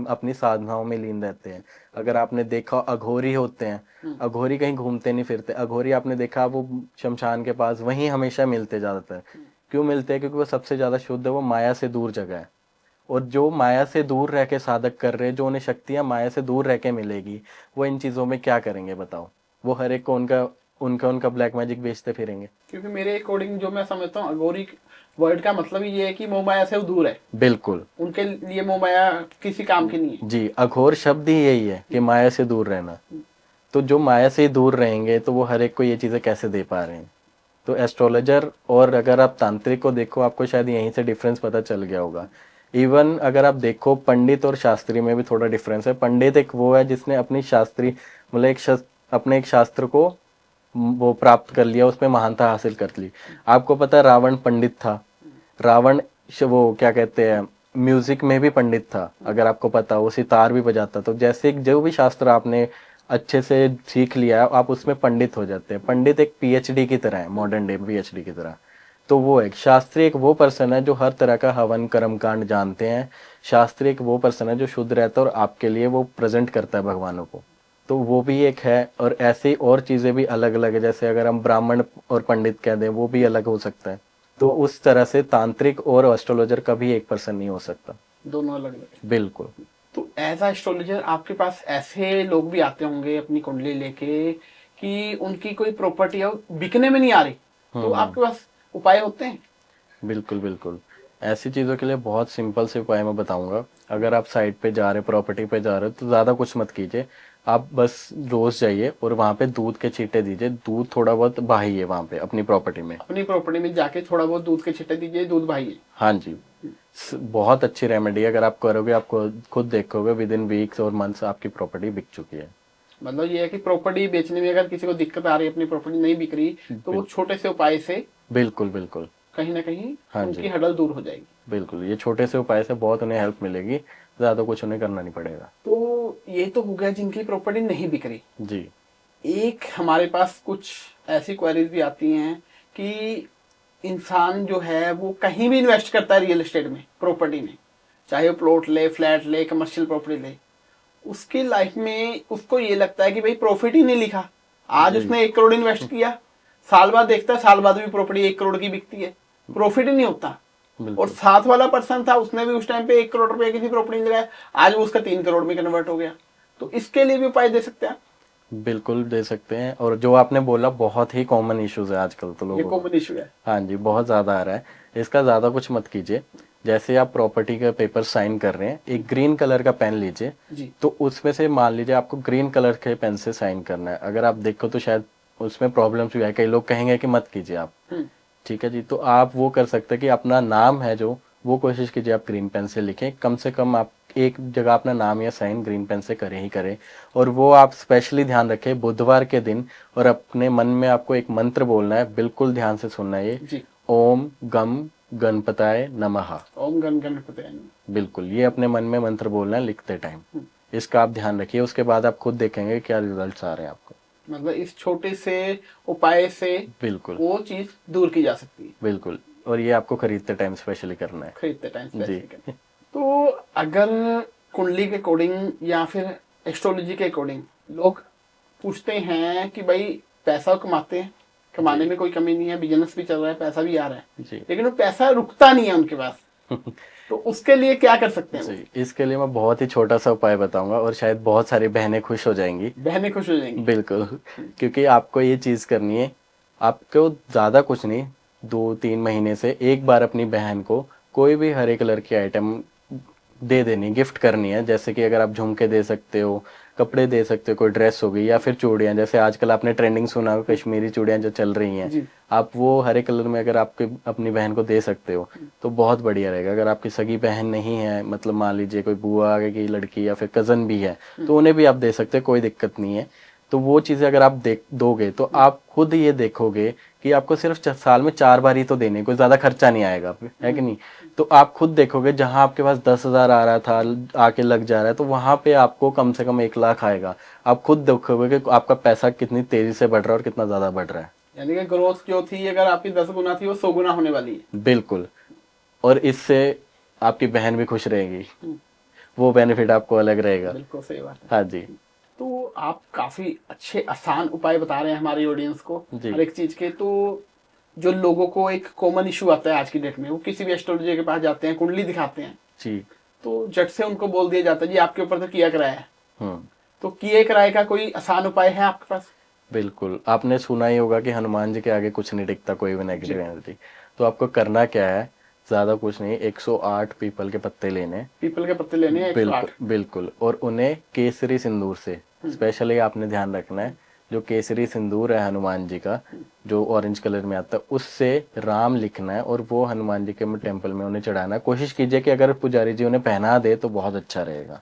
अपनी साधनाओं में लीन रहते हैं। अगर आपने देखा, अघोरी होते हैं, अघोरी कहीं घूमते नहीं फिरते। अघोरी आपने देखा वो शमशान के पास वहीं हमेशा मिलते ज़्यादातर। क्यों मिलते हैं? क्योंकि वो सबसे ज़्यादा शुद्ध है, वो माया से दूर जगह है। और जो माया से दूर रह के साधक कर रहे हैं, जो उन्हें शक्तियाँ माया से दूर रह के मिलेगी, वो इन चीज़ों में क्या करेंगे बताओ? वो हर एक को उनका उनका उनका ब्लैक मैजिक बेचते फिरेंगे। क्योंकि मेरे अकॉर्डिंग जो मैं समझता हूँ, अघोरी वर्ड का मतलब ही ये है कि मोह माया से वो दूर है। बिल्कुल उनके लिए मोह माया किसी काम की नहीं है। जी, अघोर शब्द ही यही है कि माया से दूर रहना। तो जो माया से दूर रहेंगे तो वो हर एक को ये चीज़ें कैसे दे पा रहे हैं? तो एस्ट्रोलॉजर और अगर आप तांत्रिक को देखो, आपको शायद यहीं से डिफरेंस पता चल गया होगा। इवन अगर आप देखो, पंडित और शास्त्री में भी थोड़ा डिफरेंस है। पंडित एक वो है जिसने अपनी शास्त्री मतलब अपने एक शास्त्र को वो प्राप्त कर लिया, उसमें महानता हासिल कर ली। आपको पता है रावण पंडित था। रावण वो क्या कहते हैं, म्यूजिक में भी पंडित था, अगर आपको पता हो, वो सितार भी बजाता। तो जैसे जो भी शास्त्र आपने अच्छे से सीख लिया है, आप उसमें पंडित हो जाते हैं। पंडित एक पीएचडी की तरह है, मॉडर्न डे पीएचडी की तरह। तो वो एक शास्त्री एक वो पर्सन है जो हर तरह का हवन कर्म कांड जानते हैं। शास्त्री एक वो पर्सन है जो शुद्ध रहता है और आपके लिए वो प्रेजेंट करता है भगवानों को। तो वो भी एक है। और ऐसे ही और चीज़ें भी अलग अलग है, जैसे अगर हम ब्राह्मण और पंडित कह दें, वो भी अलग हो सकता है। तो उस तरह से तांत्रिक और एस्ट्रोलॉजर कभी एक पर्सन नहीं हो सकता। दोनों अलग अलग है। बिल्कुल। तो एज अ एस्ट्रोलॉजर आपके पास ऐसे लोग भी आते होंगे अपनी कुंडली लेके कि उनकी कोई प्रॉपर्टी है वो बिकने में नहीं आ रही, तो आपके पास उपाय होते हैं? बिल्कुल बिल्कुल, ऐसी चीज़ों के लिए बहुत सिंपल से उपाय मैं बताऊंगा। अगर आप साइट पे जा रहे हो, प्रॉपर्टी पे जा रहे हो, तो ज़्यादा कुछ मत कीजिए। आप बस रोज़ जाइए और वहाँ पे दूध के छींटे दीजिए, दूध थोड़ा बहुत बहाइए वहाँ पे अपनी प्रॉपर्टी में। अपनी प्रॉपर्टी में जाके थोड़ा बहुत दूध के छिट्टे दीजिए, दूध बहाइए। हाँ जी, बहुत अच्छी रेमेडी है। अगर आप करोगे, आप खुद देखोगे विद इन वीक्स और मंथ्स आपकी प्रॉपर्टी बिक चुकी है। मतलब ये है कि प्रॉपर्टी बेचने में अगर किसी को दिक्कत आ रही है, अपनी प्रॉपर्टी नहीं बिक रही, तो वो छोटे से उपाय से बिल्कुल बिल्कुल। कहीं ना कहीं हाँ उनकी जी, हडल दूर हो जाएगी। बिल्कुल, ये छोटे से उपाय से बहुत उन्हें हेल्प मिलेगी, ज़्यादा कुछ उन्हें करना नहीं पड़ेगा। तो ये तो हो गया जिनकी प्रॉपर्टी नहीं बिक रही। जी। एक हमारे पास कुछ ऐसी क्वेरीज भी आती हैं कि इंसान जो है वो कहीं भी इन्वेस्ट करता है रियल एस्टेट में, प्रॉपर्टी में, चाहे वो प्लॉट ले, फ्लैट ले, कमर्शियल प्रॉपर्टी ले, उसकी लाइफ में उसको ये लगता है कि भाई प्रॉफिट ही नहीं लिखा। आज जी उसने 1 करोड़ इन्वेस्ट किया, साल बाद देखता है साल बाद भी प्रॉपर्टी 1 करोड़ की बिकती है, प्रॉफिट ही नहीं होता। और बिल्कुल साथ वाला पर्सन था, उसने भी उस टाइम पे 1 करोड़ रुपए की थी प्रॉपर्टी लगाया, आज वो उसका 3 करोड़ में कन्वर्ट हो गया। तो इसके लिए भी उपाय दे सकते हैं? बिल्कुल दे सकते हैं। और जो आपने बोला, बहुत ही कॉमन इश्यूज है आजकल तो ये लोगों को। कॉमन इशू है। हाँ जी, बहुत ज़्यादा आ रहा है। इसका ज़्यादा कुछ मत कीजिए। जैसे आप प्रॉपर्टी का पेपर साइन कर रहे हैं, एक ग्रीन कलर का पेन लीजिए। जी। तो उसमें से मान लीजिए आपको ग्रीन कलर के पेन से साइन करना है। अगर आप देखो तो शायद उसमें प्रॉब्लम्स भी है, कई लोग कहेंगे कि मत कीजिए आप। ठीक है जी, तो आप वो कर सकते हैं कि अपना नाम है जो, वो कोशिश कीजिए आप ग्रीन पेन से लिखें। कम से कम आप एक जगह अपना नाम या साइन ग्रीन पेन से करें ही करें। और वो आप स्पेशली ध्यान रखें बुधवार के दिन, और अपने मन में आपको एक मंत्र बोलना है, बिल्कुल ध्यान से सुनना है ये। जी। ओम गम गणपताय नमः। ओम गण गणपति नमः। बिल्कुल, ये अपने मन में मंत्र बोलना है लिखते टाइम। इसका आप ध्यान रखिए, उसके बाद आप खुद देखेंगे क्या रिजल्ट्स आ रहे हैं आपको। मतलब इस छोटे से उपाय से बिल्कुल वो चीज दूर की जा सकती है, बिल्कुल, और ये आपको खरीदते टाइम स्पेशली करना है। खरीदते टाइम जी। स्पेसिफिक। तो अगर कुंडली के अकॉर्डिंग या फिर एस्ट्रोलॉजी के अकॉर्डिंग लोग पूछते हैं कि भाई पैसा कमाते हैं, कमाने जी। में कोई कमी नहीं है, बिजनेस भी चल रहा है, पैसा भी आ रहा है, जी। लेकिन वो पैसा रुकता नहीं है उनके पास, तो उसके लिए क्या कर सकते हैं वो? जी, इसके लिए मैं बहुत ही छोटा सा उपाय बताऊंगा और शायद बहुत सारी बहनें खुश हो जाएंगी। बहनें खुश हो जाएंगी। बिल्कुल, क्योंकि आपको ये चीज़ करनी है, आपको ज़्यादा कुछ नहीं, 2-3 महीने से एक बार अपनी बहन को कोई भी हरे कलर की आइटम दे देनी, गिफ्ट करनी है। जैसे कि अगर आप झुमके दे सकते हो, कपड़े दे सकते हो, कोई ड्रेस हो गई, या फिर चूड़ियाँ, जैसे आजकल आपने ट्रेंडिंग सुना हो कश्मीरी चूड़ियाँ जो चल रही हैं, जी। आप वो हरे कलर में अगर आपके अपनी बहन को दे सकते हो तो बहुत बढ़िया रहेगा। अगर आपकी सगी बहन नहीं है, मतलब मान लीजिए कोई बुआ की लड़की या फिर कज़न भी है, तो उन्हें भी आप दे सकते हो, कोई दिक्कत नहीं है। तो वो चीज़ें अगर आप देख दोगे तो आप खुद ये देखोगे कि आपको सिर्फ साल में 4 बार ही तो देने, कोई ज़्यादा खर्चा नहीं आएगा, है कि नहीं। तो आप खुद देखोगे जहां आपके पास 10,000 आ रहा था, आके लग जा रहा है, तो वहां पे आपको कम से कम 1 लाख आएगा। आप खुद देखोगे कि आपका पैसा कितनी तेजी से बढ़ रहा है और कितना ज़्यादा बढ़ रहा है। यानी कि ग्रोथ जो थी अगर आपकी 10 गुना थी वो 100 गुना होने वाली है। बिल्कुल, और इससे आपकी बहन भी खुश रहेगी, हम्म, वो बेनिफिट आपको अलग रहेगा। बिल्कुल सही बात है। हाँ जी। तो आप काफी अच्छे आसान उपाय बता रहे हैं हमारी ऑडियंस को जी। हर एक चीज के। तो जो लोगों को एक कॉमन इशू आता है आज की डेट में, वो किसी भी एस्ट्रोलॉजर के पास जाते हैं, कुंडली दिखाते हैं, जी। तो झट से उनको बोल दिया जाता है जी आपके ऊपर तो किया कराया है। हम्म। तो किए कराए का कोई आसान उपाय है आपके पास? बिल्कुल, आपने सुना ही होगा कि हनुमान जी के आगे कुछ नहीं टिकता, कोई भी जी। Negative energy. तो आपको करना क्या है, ज़्यादा कुछ नहीं, 108 पीपल के पत्ते लेने। पीपल के पत्ते लेने हैं 108। बिल्कुल बिल्कुल, और उन्हें केसरी सिंदूर से स्पेशली आपने ध्यान रखना है, जो केसरी सिंदूर है हनुमान जी का, जो ऑरेंज कलर में आता है, उससे राम लिखना है और वो हनुमान जी के टेम्पल में उन्हें चढ़ाना है। कोशिश कीजिए कि अगर पुजारी जी उन्हें पहना दे तो बहुत अच्छा रहेगा।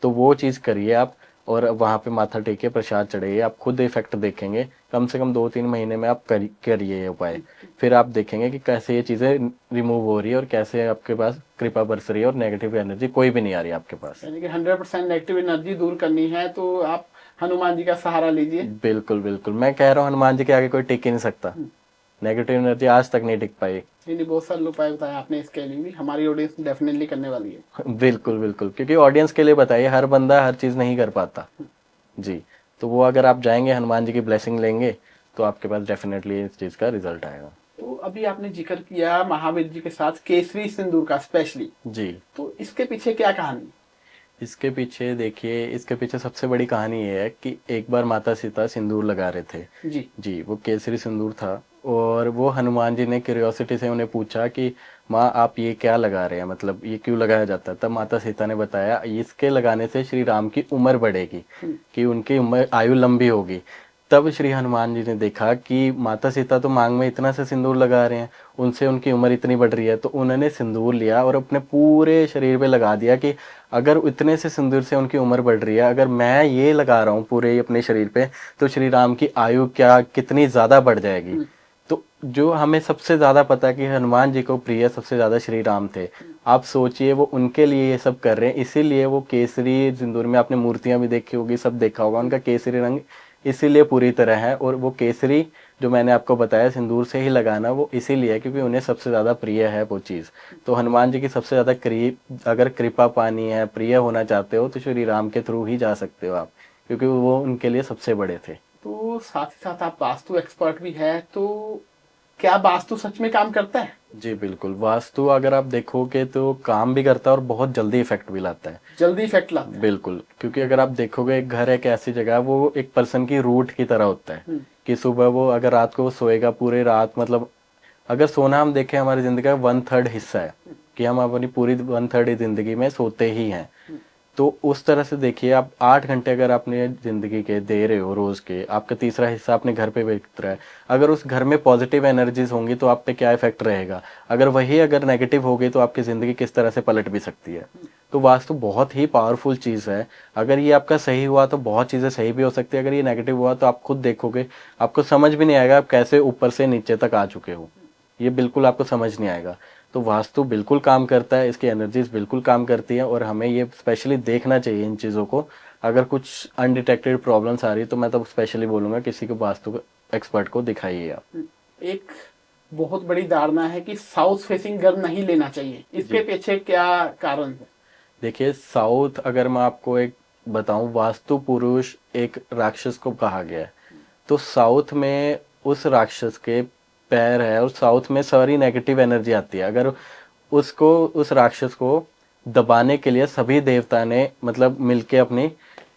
तो वो चीज़ करिए आप, और वहाँ पे माथा टेकिए, प्रसाद चढ़ाइए, आप खुद इफेक्ट देखेंगे। कम से कम 2-3 महीने में आप करिए ये उपाय, फिर आप देखेंगे कि कैसे ये चीज़ें रिमूव हो रही है और कैसे आपके पास कृपा बरस रही है और नेगेटिव एनर्जी कोई भी नहीं आ रही आपके पास। यानी कि 100% नेगेटिव एनर्जी दूर करनी है तो आप हनुमान जी का सहारा लीजिए। बिल्कुल बिल्कुल, मैं कह रहा हूँ हनुमान जी के आगे कोई टिक ही नहीं सकता, नेगेटिव एनर्जी आज तक नहीं टिक पाई। नहीं नहीं, बहुत सारे उपाय बताए आपने, इसके लिए भी हमारी ऑडियंस डेफिनेटली करने वाली है। बिल्कुल बिल्कुल, क्योंकि ऑडियंस के लिए बताइए, हर बंदा हर चीज़ नहीं कर पाता। जी। तो वो अगर आप जाएंगे हनुमान जी की ब्लेसिंग लेंगे तो आपके पास डेफिनेटली इस चीज़ का रिजल्ट आएगा। तो अभी आपने जिक्र किया महावीर जी के साथ केसरी सिंदूर का स्पेशली, जी। तो इसके पीछे क्या कहानी? इसके पीछे देखिए, इसके पीछे सबसे बड़ी कहानी ये है कि एक बार माता सीता सिंदूर लगा रहे थे। जी। जी, वो केसरी सिंदूर था, और वो हनुमान जी ने क्यूरियोसिटी से उन्हें पूछा कि माँ आप ये क्या लगा रहे हैं, मतलब ये क्यों लगाया जाता है। तब माता सीता ने बताया इसके लगाने से श्री राम की उम्र बढ़ेगी, कि उनकी उम्र आयु लंबी होगी। तब श्री हनुमान जी ने देखा कि माता सीता तो मांग में इतना से सिंदूर लगा रहे हैं, उनसे उनकी उम्र इतनी बढ़ रही है, तो उन्होंने सिंदूर लिया और अपने पूरे शरीर पे लगा दिया कि अगर इतने से सिंदूर से उनकी उम्र बढ़ रही है, अगर मैं ये लगा रहा हूँ पूरे अपने शरीर पे, तो श्री राम की आयु क्या कितनी ज़्यादा बढ़ जाएगी। तो जो हमें सबसे ज़्यादा पता है कि हनुमान जी को प्रिय सबसे ज़्यादा श्री राम थे, आप सोचिए वो उनके लिए ये सब कर रहे हैं, इसीलिए वो केसरी सिंदूर में, आपने मूर्तियां भी देखी होगी, सब देखा होगा, उनका केसरी रंग इसीलिए पूरी तरह है। और वो केसरी जो मैंने आपको बताया सिंदूर से ही लगाना, वो इसीलिए है क्योंकि उन्हें सबसे ज़्यादा प्रिय है वो चीज़। तो हनुमान जी की सबसे ज़्यादा अगर कृपा पानी है, प्रिय होना चाहते हो, तो श्री राम के थ्रू ही जा सकते हो आप, क्योंकि वो उनके लिए सबसे बड़े थे। तो साथ ही साथ आप वास्तु एक्सपर्ट भी है, तो क्या वास्तु सच में काम करता है? जी बिल्कुल, वास्तु अगर आप देखोगे तो काम भी करता है और बहुत जल्दी इफेक्ट भी लाता है। जल्दी इफेक्ट लाता है। बिल्कुल, क्योंकि अगर आप देखोगे एक घर एक ऐसी जगह है, वो एक पर्सन की रूट की तरह होता है, कि सुबह वो अगर रात को वो सोएगा पूरी रात, मतलब अगर सोना हम देखें हमारी जिंदगी का 1/3 हिस्सा है, कि हम अपनी पूरी 1/3 जिंदगी में सोते ही हैं। तो उस तरह से देखिए, आप 8 घंटे अगर अपने ज़िंदगी के दे रहे हो रोज़ के, आपका तीसरा हिस्सा अपने घर पे बीत रहा है। अगर उस घर में पॉजिटिव एनर्जीज होंगी तो आप पे क्या इफेक्ट रहेगा, अगर वही अगर नेगेटिव हो गई तो आपकी ज़िंदगी किस तरह से पलट भी सकती है। तो वास्तु बहुत ही पावरफुल चीज़ है। अगर ये आपका सही हुआ तो बहुत चीज़ें सही भी हो सकती है, अगर ये नेगेटिव हुआ तो आप खुद देखोगे, आपको समझ भी नहीं आएगा आप कैसे ऊपर से नीचे तक आ चुके हो, ये बिल्कुल आपको समझ नहीं आएगा। तो वास्तु बिल्कुल काम करता है, इसकी एनर्जीज बिल्कुल काम करती है, और हमें ये स्पेशली देखना चाहिए इन चीज़ों को। अगर कुछ अनडिटेक्टेड प्रॉब्लम्स आ रही है तो मैं तो स्पेशली बोलूँगा किसी को वास्तु एक्सपर्ट को दिखाइए आप। एक बहुत बड़ी धारणा है कि साउथ फेसिंग घर नहीं लेना चाहिए, इसके जी। पीछे क्या कारण है? देखिए, साउथ अगर मैं आपको एक बताऊं, वास्तु पुरुष एक राक्षस को कहा गया है, तो साउथ में उस राक्षस के पैर है, और साउथ में सारी नेगेटिव एनर्जी आती है। अगर उसको, उस राक्षस को दबाने के लिए सभी देवता ने मतलब मिलके अपनी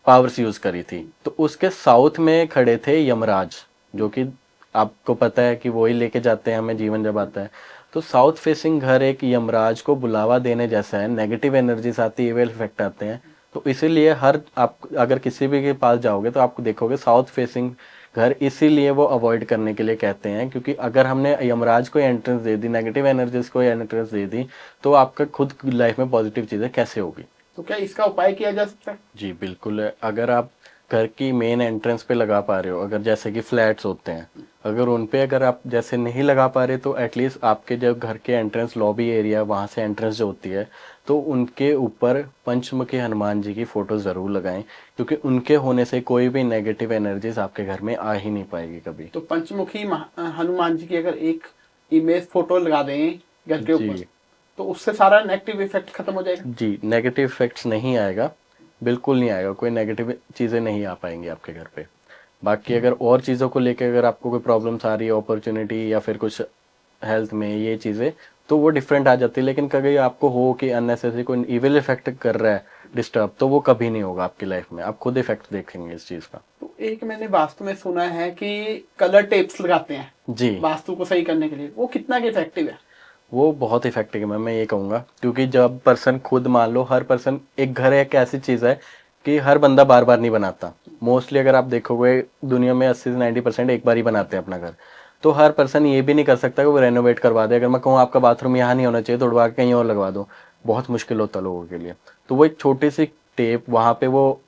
पावर्स यूज करी थी, तो उसके साउथ में खड़े थे यमराज, जो कि आपको पता है कि वो ही लेके जाते हैं हमें जीवन जब आता है। तो साउथ फेसिंग घर एक यमराज को बुलावा देने जैसा है, नेगेटिव एनर्जीज आती है, इविल इफेक्ट आते हैं। तो इसीलिए हर आप अगर किसी भी के पास जाओगे तो आपको देखोगे साउथ फेसिंग घर, इसीलिए वो अवॉइड करने के लिए कहते हैं, क्योंकि अगर हमने यमराज को एंट्रेंस दे दी, नेगेटिव एनर्जीज को एंट्रेंस दे दी, तो आपका खुद लाइफ में पॉजिटिव चीजें कैसे होगी। तो क्या इसका उपाय किया जा सकता है? जी बिल्कुल है। अगर आप घर की मेन एंट्रेंस पे लगा पा रहे हो, अगर जैसे कि फ्लैट्स होते हैं, अगर उन पे अगर आप जैसे नहीं लगा पा रहे, तो एटलीस्ट आपके जो घर के एंट्रेंस लॉबी एरिया, वहाँ से एंट्रेंस जो होती है, तो उनके ऊपर पंचमुखी हनुमान जी की फोटो ज़रूर लगाएं, क्योंकि उनके होने से कोई भी नेगेटिव एनर्जीज आपके घर में आ ही नहीं पाएगी कभी। तो पंचमुखी हनुमान जी की अगर एक इमेज फोटो लगा दें घर के ऊपर, जी तो उससे सारा नेगेटिव इफेक्ट खत्म हो जाएगा? जी, नेगेटिव इफेक्ट्स नहीं आएगा, बिल्कुल नहीं आएगा, कोई नेगेटिव चीज़ें नहीं आ पाएंगी आपके घर पे। बाकी अगर और चीज़ों को लेकर अगर आपको कोई प्रॉब्लम्स आ रही है, अपॉर्चुनिटी या फिर कुछ हेल्थ में ये चीज़ें, तो वो डिफरेंट आ जाती है। लेकिन कभी आपको हो कि अननेसेसरी कोई इविल इफेक्ट कर रहा है, डिस्टर्ब, तो वो कभी नहीं होगा आपकी लाइफ में, आप खुद इफेक्ट देखेंगे इस चीज़ का। तो एक मैंने वास्तु में सुना है कि कलर टेप्स लगाते हैं जी, वास्तु को सही करने के लिए, वो कितना के इफेक्टिव है? वो बहुत इफेक्टिव है, मैं ये कहूँगा, क्योंकि जब पर्सन खुद, मान लो हर पर्सन, एक घर एक ऐसी चीज़ है कि हर बंदा बार बार नहीं बनाता। मोस्टली अगर आप देखोगे दुनिया में 80 से 90% एक बार ही बनाते हैं अपना घर। तो हर पर्सन ये भी नहीं कर सकता कि वो रेनोवेट करवा दे। अगर मैं कहूँ आपका बाथरूम यहाँ नहीं होना चाहिए, तो उड़वा के कहीं और लगवा दो, बहुत मुश्किल होता है लोगों के लिए। तो वो एक छोटी सी टेप वहाँ पे वो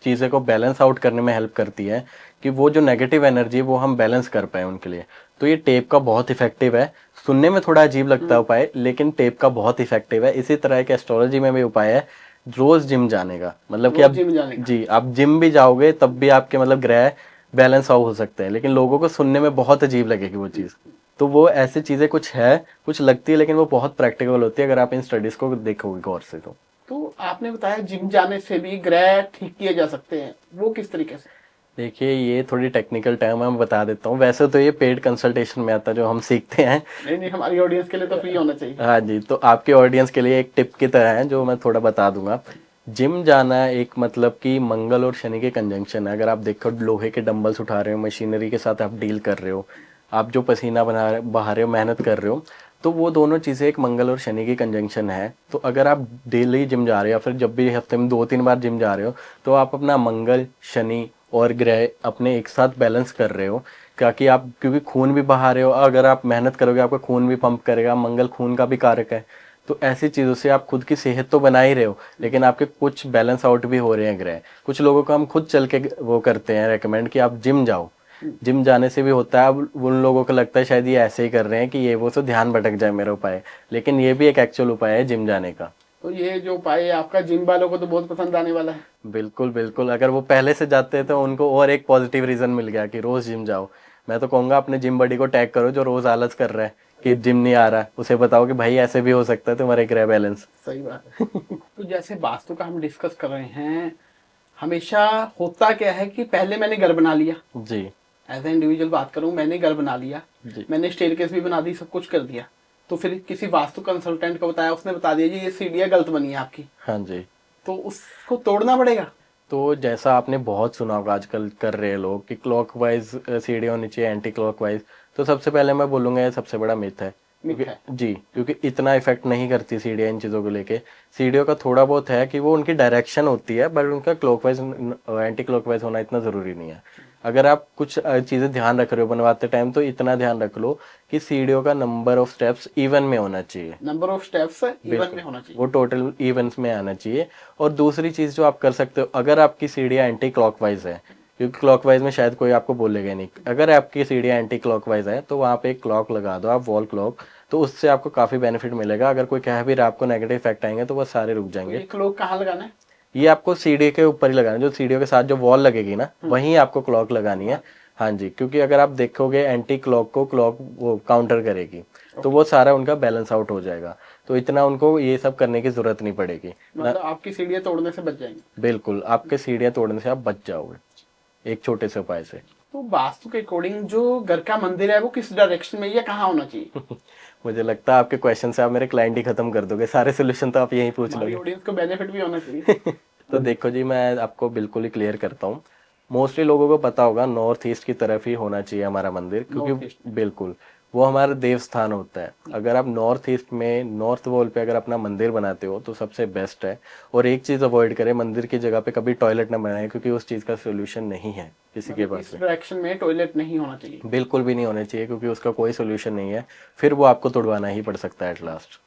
चीज़ें को बैलेंस आउट करने में हेल्प करती है, कि वो जो नेगेटिव एनर्जी है वो हम बैलेंस कर पाए उनके लिए। तो ये टेप का बहुत इफेक्टिव है। सुनने में थोड़ा अजीब लगता है उपाय, लेकिन टेप का बहुत इफेक्टिव है। इसी तरह एक एस्ट्रोलॉजी में भी उपाय है, रोज जिम जाने का, मतलब कि रोज आप, जिम जाने का? जी, आप जिम भी जाओगे तब भी आपके मतलब ग्रह बैलेंस आउट हो सकते हैं, लेकिन लोगों को सुनने में बहुत अजीब लगेगी वो चीज़। तो वो ऐसी चीज़ें कुछ है, कुछ लगती है, लेकिन वो बहुत प्रैक्टिकल होती है अगर आप इन स्टडीज को देखोगे गौर से। तो आपने बताया जिम जाने से भी ग्रह ठीक किए जा सकते हैं, वो किस तरीके से? देखिए, ये थोड़ी टेक्निकल टर्म है, मैं बता देता हूँ। वैसे तो ये पेड कंसल्टेशन में आता है जो हम सीखते हैं। नहीं नहीं, हमारी ऑडियंस के लिए तो फ्री होना चाहिए। हाँ जी, तो आपके ऑडियंस के लिए एक टिप की तरह है जो मैं थोड़ा बता दूंगा। जिम जाना एक मतलब कि मंगल और शनि के कंजंक्शन है। अगर आप देखो, लोहे के डंबल्स उठा रहे हो, मशीनरी के साथ आप डील कर रहे हो, आप जो पसीना बहा रहे हो, मेहनत कर रहे हो, तो वो दोनों चीज़ें एक मंगल और शनि की कंजंक्शन है। तो अगर आप डेली जिम जा रहे हो, या फिर जब भी हफ्ते में 2-3 बार जिम जा रहे हो, तो आप अपना मंगल, शनि और ग्रह अपने एक साथ बैलेंस कर रहे हो, ताकि आप, क्योंकि खून भी बहा रहे हो, अगर आप मेहनत करोगे आपका खून भी पंप करेगा, मंगल खून का भी कारक है। तो ऐसी चीज़ों से आप खुद की सेहत तो बना ही रहे हो, लेकिन आपके कुछ बैलेंस आउट भी हो रहे हैं ग्रह। कुछ लोगों को हम खुद चल के वो करते हैं रेकमेंड कि आप जिम जाओ। जिम जाने से भी होता है। अब उन लोगों को लगता है शायद ये ऐसे ही कर रहे हैं कि ये वो, तो ध्यान भटक जाए मेरा उपाय, लेकिन ये भी एक एक्चुअल उपाय है जिम जाने का। तो ये जो उपाय है आपका, जिम वालों को तो बहुत पसंद आने वाला है। बिल्कुल बिल्कुल, अगर वो पहले से जाते हैं तो उनको और एक पॉजिटिव रीजन मिल गया कि रोज जिम जाओ। मैं तो कहूंगा अपने जिम बडी को टैग करो जो रोज आलस कर रहा है कि जिम नहीं आ रहा, उसे बताओ कि भाई ऐसे भी हो सकता है तुम्हारे ग्रह बैलेंस। सही बात है। तो जैसे वास्तु का हम डिस्कस कर रहे हैं, हमेशा होता क्या है कि पहले मैंने घर बना लिया, जी एज ए इंडिविजुअल बात करूं, मैंने घर बना लिया, जी मैंने स्टेयरकेस भी बना दी, सब कुछ कर दिया, तो फिर किसी वास्तु कंसल्टेंट को बताया, उसने बता दिया जी ये सीढ़ियाँ गलत बनी है आपकी, हाँ जी। तो उसको तोड़ना पड़ेगा? तो जैसा आपने बहुत सुना होगा आजकल कर रहे हैं लोग कि क्लॉकवाइज सीढ़ी होनी चाहिए, एंटी क्लॉकवाइज। तो सबसे पहले मैं बोलूंगा ये सबसे बड़ा मिथ है, मिथ क्योंकि है। जी, क्योंकि इतना इफेक्ट नहीं करती सीढ़ियाँ इन चीज़ों को लेके। सीढ़ियों का थोड़ा बहुत है कि वो उनकी डायरेक्शन होती है, बट उनका क्लॉकवाइज एंटी क्लॉकवाइज होना इतना ज़रूरी नहीं है। अगर आप कुछ चीज़ें ध्यान रख रहे हो बनवाते टाइम, तो इतना ध्यान रख लो कि सीढ़ियों का नंबर ऑफ स्टेप्स इवन में होना चाहिए। नंबर ऑफ स्टेप्स इवन बिल्कुल, में होना चाहिए। वो टोटल इवेंट्स में आना चाहिए। और दूसरी चीज़ जो आप कर सकते हो, अगर आपकी सीढ़ियाँ एंटी क्लॉकवाइज है, क्योंकि क्लॉकवाइज में शायद कोई आपको बोलेगा नहीं, अगर आपकी सीढ़ियाँ एंटी क्लॉकवाइज है तो वहाँ पे एक क्लॉक लगा दो आप, वॉल क्लॉक। तो उससे आपको काफ़ी बेनिफिट मिलेगा। अगर कोई कह भी रहा है आपको नेगेटिव इफेक्ट आएंगे तो वो सारे रुक तो जाएंगे। ये क्लॉक कहाँ लगाना है? ये आपको सीढ़ी के ऊपर ही लगाना है, जो सीढ़ियों के साथ जो वॉल लगेगी ना वहीं आपको क्लॉक लगानी है। हाँ जी, क्योंकि अगर आप देखोगे एंटी क्लॉक को क्लॉक वो काउंटर करेगी, तो वो सारा उनका बैलेंस आउट हो जाएगा। तो इतना उनको ये सब करने की जरूरत नहीं पड़ेगी ना। मतलब आपकी सीढ़ियाँ तोड़ने से बच जाएंगे। बिल्कुल, आपके सीढ़ियाँ तोड़ने से आप बच जाओगे एक छोटे से उपाय से। तो वास्तु के अकॉर्डिंग जो घर का मंदिर है वो किस डायरेक्शन में या कहाँ होना चाहिए? मुझे लगता है आपके क्वेश्चन से आप मेरे क्लाइंट ही खत्म कर दोगे, सारे सोल्यूशन तो आप यहीं पूछ हमारी लोगे। ऑडियंस को बेनिफिट भी होना चाहिए। तो देखो जी, मैं आपको बिल्कुल ही क्लियर करता हूँ। मोस्टली लोगों को पता होगा नॉर्थ ईस्ट की तरफ ही होना चाहिए हमारा मंदिर, नॉर्थ क्योंकि ईस्ट। बिल्कुल वो हमारा देव स्थान होता है। अगर आप नॉर्थ ईस्ट में नॉर्थ वॉल पे अगर अपना मंदिर बनाते हो तो सबसे बेस्ट है। और एक चीज़ अवॉइड करें, मंदिर की जगह पे कभी टॉयलेट ना बनाएं, क्योंकि उस चीज़ का सोल्यूशन नहीं है किसी के मतलब पास इस में। डायरेक्शन में टॉयलेट नहीं होना चाहिए। बिल्कुल भी नहीं होने चाहिए, क्योंकि उसका कोई सोल्यूशन नहीं है। फिर वो आपको तोड़वाना ही पड़ सकता है एट लास्ट।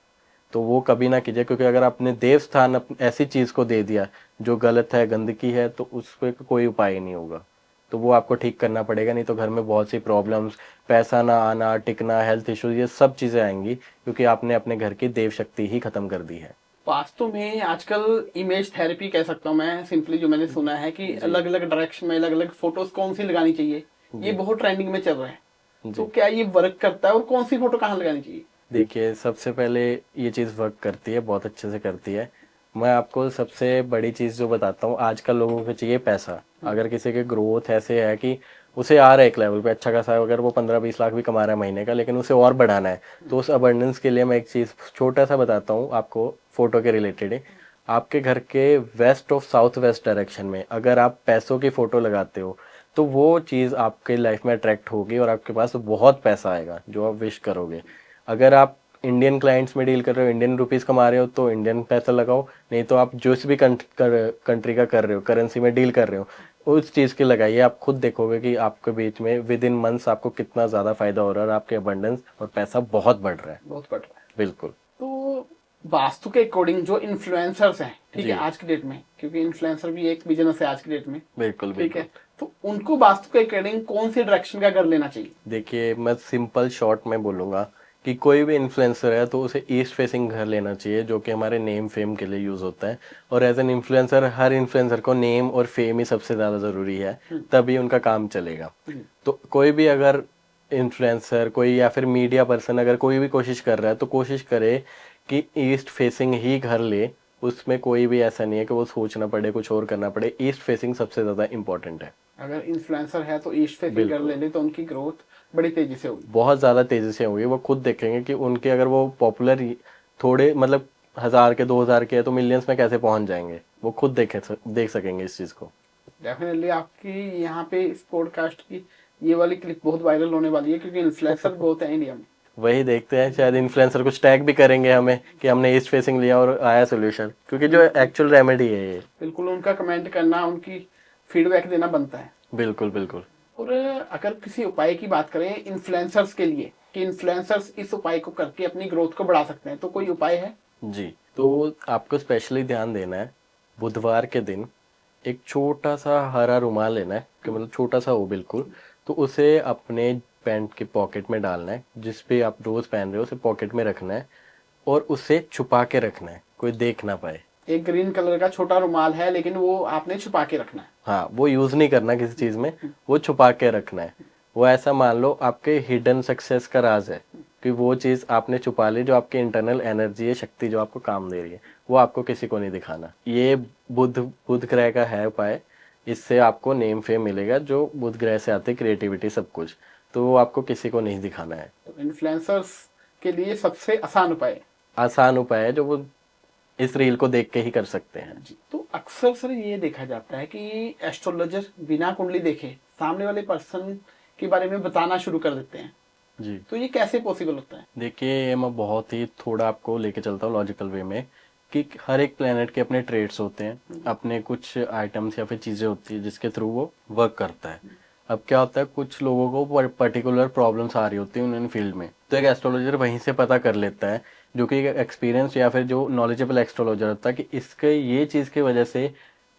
तो वो कभी ना कीजिए, क्योंकि अगर आपने देव स्थान ऐसी चीज को दे दिया जो गलत है, गंदगी है, तो उस पे कोई उपाय नहीं होगा। तो वो आपको ठीक करना पड़ेगा, नहीं तो घर में बहुत सी प्रॉब्लम्स, पैसा ना आना, टिकना, हेल्थ इश्यूज, ये सब चीजें आएंगी, क्योंकि आपने अपने घर की देव शक्ति ही खत्म कर दी है। वास्तु में आजकल इमेज थेरेपी कह सकता हूँ मैं सिंपली, जो मैंने सुना है कि जी अलग अलग डायरेक्शन में अलग अलग फोटोज कौन सी लगानी चाहिए, ये जी बहुत ट्रेंडिंग में चल रहा है। तो जी। क्या ये वर्क करता है और कौन सी फोटो कहाँ लगानी चाहिए? देखिए, सबसे पहले ये चीज़ वर्क करती है, बहुत अच्छे से करती है। मैं आपको सबसे बड़ी चीज़ जो बताता हूँ, आजकल लोगों को चाहिए पैसा। अगर किसी के ग्रोथ ऐसे है कि उसे आ रहा है एक लेवल पे अच्छा खासा, अगर वो 15-20 लाख भी कमा रहा है महीने का, लेकिन उसे और बढ़ाना है, तो उस अबंडेंस के लिए मैं एक चीज़ छोटा सा बताता हूँ आपको, फोटो के रिलेटेड ही। आपके घर के west of south west direction में अगर आप पैसों की फोटो लगाते हो, तो वो चीज़ आपके लाइफ में अट्रैक्ट होगी और आपके पास बहुत पैसा आएगा जो आप विश करोगे। अगर आप इंडियन क्लाइंट्स में डील कर रहे हो, इंडियन रुपीस कमा रहे हो, तो इंडियन पैसा लगाओ। नहीं तो आप जिस भी कंट्री का कर रहे हो, करेंसी में डील कर रहे हो, उस चीज़ की लगाइए। आप खुद देखोगे कि आपके बीच में विद इन मंथ्स आपको कितना ज़्यादा फायदा हो रहा है और आपके अबंडेंस और पैसा बहुत बढ़ रहा है। बहुत बढ़ रहा है। बिल्कुल। तो वास्तु के अकॉर्डिंग जो इन्फ्लुएंसर्स हैं, ठीक है, जी, आज की डेट में, क्योंकि इन्फ्लुएंसर भी एक बिजनेस है आज की डेट में, बिल्कुल ठीक बिल्कुल। है, तो उनको वास्तु के अकॉर्डिंग कौन सी डायरेक्शन का घर लेना चाहिए? देखिए, मैं सिंपल शॉर्ट में बोलूँगा कि कोई भी इन्फ्लुएंसर है तो उसे ईस्ट फेसिंग घर लेना चाहिए, जो कि हमारे नेम फेम के लिए यूज़ होता है। और एज एन इन्फ्लुएंसर, हर इन्फ्लुएंसर को नेम और फेम ही सबसे ज़्यादा ज़रूरी है, तभी उनका काम चलेगा। तो कोई भी अगर इन्फ्लुएंसर कोई या फिर मीडिया पर्सन अगर कोई भी कोशिश कर रहा है, तो कोशिश करे कि ईस्ट फेसिंग ही घर ले। उसमें कोई भी ऐसा नहीं है कि वो सोचना पड़े, कुछ और करना पड़े। ईस्ट फेसिंग सबसे ज़्यादा इंपॉर्टेंट है। अगर इन्फ्लुएंसर है तो ईस्ट फेसिंग घर बिल्कुल, ले ले तो उनकी ग्रोथ बड़ी तेजी से होगी। बहुत ज़्यादा तेज़ी से होगी। वो खुद देखेंगे कि उनके अगर वो पॉपुलर थोड़े मतलब 1000 के 2000 के है, तो मिलियंस में कैसे पहुंच जाएंगे, वो खुद देख सकेंगे इस चीज़ को। डेफिनेटली आपकी यहाँ पे इस पॉडकास्ट की ये वाली क्लिप बहुत वायरल होने वाली है, क्योंकि इन्फ्लुएंसर बहुत है इंडिया में। वही देखते हैं, शायद इन्फ्लुएंसर कुछ टैग भी करेंगे हमें कि हमने ईस्ट फेसिंग लिया और आया सोल्यूशन, क्योंकि जो एक्चुअल रेमेडी है ये। बिल्कुल उनका कमेंट करना, उनकी फीडबैक देना बनता है। बिल्कुल बिल्कुल। और अगर किसी उपाय की बात करें इन्फ्लुएंसर्स के लिए, कि इन्फ्लुएंसर्स इस उपाय को करके अपनी ग्रोथ को बढ़ा सकते हैं, तो कोई उपाय है? जी, तो आपको स्पेशली ध्यान देना है, बुधवार के दिन एक छोटा सा हरा रुमाल लेना है, कि मतलब छोटा सा हो बिल्कुल। तो उसे अपने पैंट के पॉकेट में डालना है, जिस पे आप रोज पहन रहे हो उसे पॉकेट में रखना है, और उसे छुपा के रखना है, कोई देख ना पाए। एक ग्रीन कलर का छोटा रुमाल है, लेकिन वो आपने छुपा के रखना है। हाँ, वो यूज नहीं करना किसी चीज में, वो छुपा के रखना है। वो ऐसा मान लो आपके हिडन सक्सेस का राज है, कि वो चीज आपने छुपा ली, जो आपकी इंटरनल एनर्जी है, शक्ति जो आपको काम दे रही है, वो आपको किसी को नहीं दिखाना। ये बुध बुध ग्रह का है उपाय। इससे आपको नेम फेम मिलेगा, जो बुध ग्रह से आती है, क्रिएटिविटी, सब कुछ। तो वो आपको किसी को नहीं दिखाना है। तो इन्फ्लुएंसर्स के लिए सबसे आसान उपाय है। आसान उपाय है, जो वो इस रील को देख के ही कर सकते हैं। जी, तो अक्सर सर ये देखा जाता है कि एस्ट्रोलॉजर बिना कुंडली देखे सामने वाले पर्सन के बारे में बताना शुरू कर देते हैं, जी, तो ये कैसे पॉसिबल होता है? देखिए, ये मैं बहुत ही थोड़ा आपको लेके चलता हूँ लॉजिकल वे में, कि हर एक प्लेनेट के अपने ट्रेड्स होते हैं, अपने कुछ आइटम्स या फिर चीज़ें होती है जिसके थ्रू वो वर्क करता है। अब क्या होता है, कुछ लोगों को पर्टिकुलर प्रॉब्लम्स आ रही होती हैं उन फील्ड में, तो एक एस्ट्रोलॉजर वहीं से पता कर लेता है, जो कि एक एक्सपीरियंस या फिर जो नॉलेजेबल एस्ट्रोलॉजर होता है, कि इसके ये चीज़ की वजह से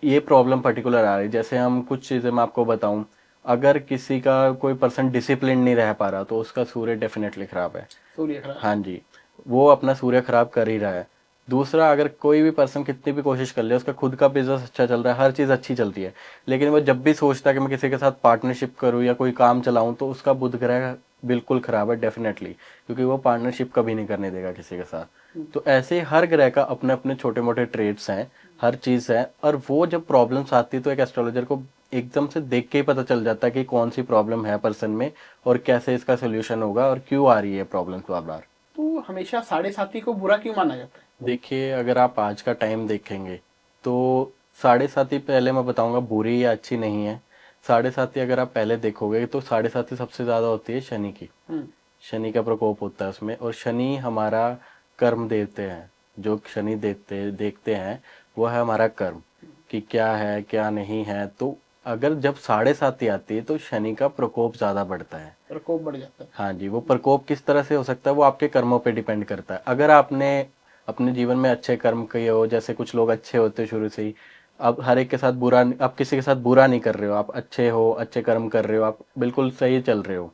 ये प्रॉब्लम पर्टिकुलर आ रही है। जैसे हम कुछ चीज़ें मैं आपको बताऊं, अगर किसी का कोई पर्सन डिसिप्लिन नहीं रह पा रहा, तो उसका सूर्य डेफिनेटली खराब है। सूर्य खराब। हाँ जी, वो अपना सूर्य खराब कर ही रहा है। दूसरा, अगर कोई भी पर्सन कितनी भी कोशिश कर ले, उसका खुद का बिजनेस अच्छा चल रहा है, हर चीज़ अच्छी चलती है, लेकिन वो जब भी सोचता है कि मैं किसी के साथ पार्टनरशिप करूँ या कोई काम चलाऊँ, तो उसका बुध ग्रह बिल्कुल खराब है डेफिनेटली, क्योंकि वो पार्टनरशिप कभी नहीं करने देगा किसी के साथ। तो ऐसे ही हर ग्रह का अपने अपने छोटे मोटे ट्रेड्स हैं, हर चीज़ है, और वो जब प्रॉब्लम्स आती है तो एक एस्ट्रोलॉजर को एकदम से देख के ही पता चल जाता है कि कौन सी प्रॉब्लम है पर्सन में और कैसे इसका सोल्यूशन होगा और क्यों आ रही है प्रॉब्लम्स बार बार। तो हमेशा साढ़े साथी को बुरा क्यों माना जाता है? देखिए, अगर आप आज का टाइम देखेंगे तो साढ़े साथी, पहले मैं बताऊंगा बुरी या अच्छी नहीं है। साढ़े साथी अगर आप पहले देखोगे तो साढ़े साथी सबसे ज़्यादा होती है शनि की। हम्म। शनि का प्रकोप होता है उसमें, और शनि हमारा कर्म देते हैं। जो शनि देखते हैं वो है हमारा कर्म, कि क्या है क्या नहीं है। तो अगर जब साढ़े साथी आती है तो शनि का प्रकोप ज़्यादा बढ़ता है। प्रकोप बढ़ जाता है। हाँ जी, वो प्रकोप किस तरह से हो सकता है वो आपके कर्मों पे डिपेंड करता है। अगर आपने अपने जीवन में अच्छे कर्म किए हो, जैसे कुछ लोग अच्छे होते हैं शुरू से ही, आप हर एक के साथ बुरा, आप किसी के साथ बुरा नहीं कर रहे हो, आप अच्छे हो, अच्छे कर्म कर रहे हो, आप बिल्कुल सही चल रहे हो,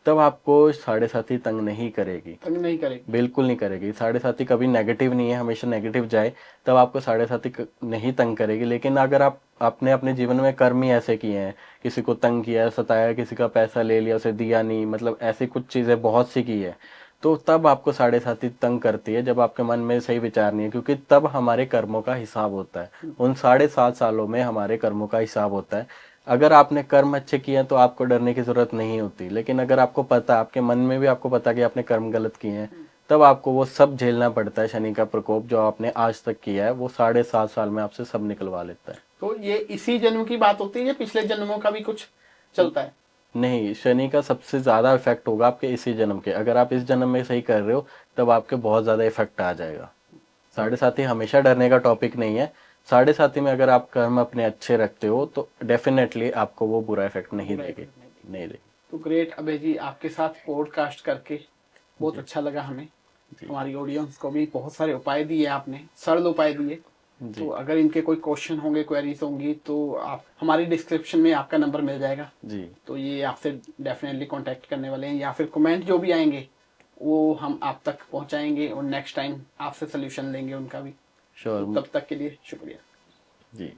तब आपको साढ़े साथी तंग नहीं करेगी। तंग नहीं करेगी। बिल्कुल नहीं करेगी। साढ़े साथी कभी नेगेटिव नहीं है, हमेशा नेगेटिव जाए तब आपको साढ़े साथी नहीं तंग करेगी। लेकिन अगर आप आपने अपने जीवन में कर्म ही ऐसे किए हैं, किसी को तंग किया, सताया, किसी का पैसा ले लिया, उसे दिया नहीं, मतलब ऐसी कुछ चीज़ें बहुत सी की है, तो तब आपको साढ़े साथी तंग करती है, जब आपके मन में सही विचार नहीं है, क्योंकि तब हमारे कर्मों का हिसाब होता है। उन 7.5 सालों में हमारे कर्मों का हिसाब होता है। अगर आपने कर्म अच्छे किए हैं तो आपको डरने की जरूरत नहीं होती, लेकिन अगर आपको पता, आपके मन में भी आपको पता कि आपने कर्म गलत किए हैं, तब आपको वो सब झेलना पड़ता है। शनि का प्रकोप जो आपने आज तक किया है वो 7.5 साल में आपसे सब निकलवा लेता है। तो ये इसी जन्म की बात होती है या पिछले जन्मों का भी कुछ चलता है? नहीं, शनि का सबसे ज्यादा इफेक्ट होगा आपके इसी जन्म के। अगर आप इस जन्म में सही कर रहे हो तब आपके बहुत ज्यादा इफेक्ट आ जाएगा। साढ़े साथी हमेशा डरने का टॉपिक नहीं है। साढ़े साथी में अगर आप कर्म अपने अच्छे रखते हो तो डेफिनेटली आपको वो बुरा इफेक्ट नहीं बुरा देगी। इफेक्ट नहीं। नहीं देगी। तो ग्रेट अभय जी, आपके साथ पॉडकास्ट करके बहुत जी। अच्छा लगा हमें। जी। हमारी ऑडियंस को भी बहुत सारे उपाय दिए आपने, सरल उपाय दिए। जी। तो अगर इनके कोई क्वेश्चन होंगे, क्वेरीज होंगी, तो आप हमारी डिस्क्रिप्शन में आपका नंबर मिल जाएगा। जी। तो ये आपसे डेफिनेटली कांटेक्ट करने वाले हैं, या फिर कमेंट जो भी आएंगे वो हम आप तक पहुंचाएंगे और नेक्स्ट टाइम आपसे सोल्यूशन लेंगे उनका भी। तो श्योर। तब तक के लिए शुक्रिया। जी।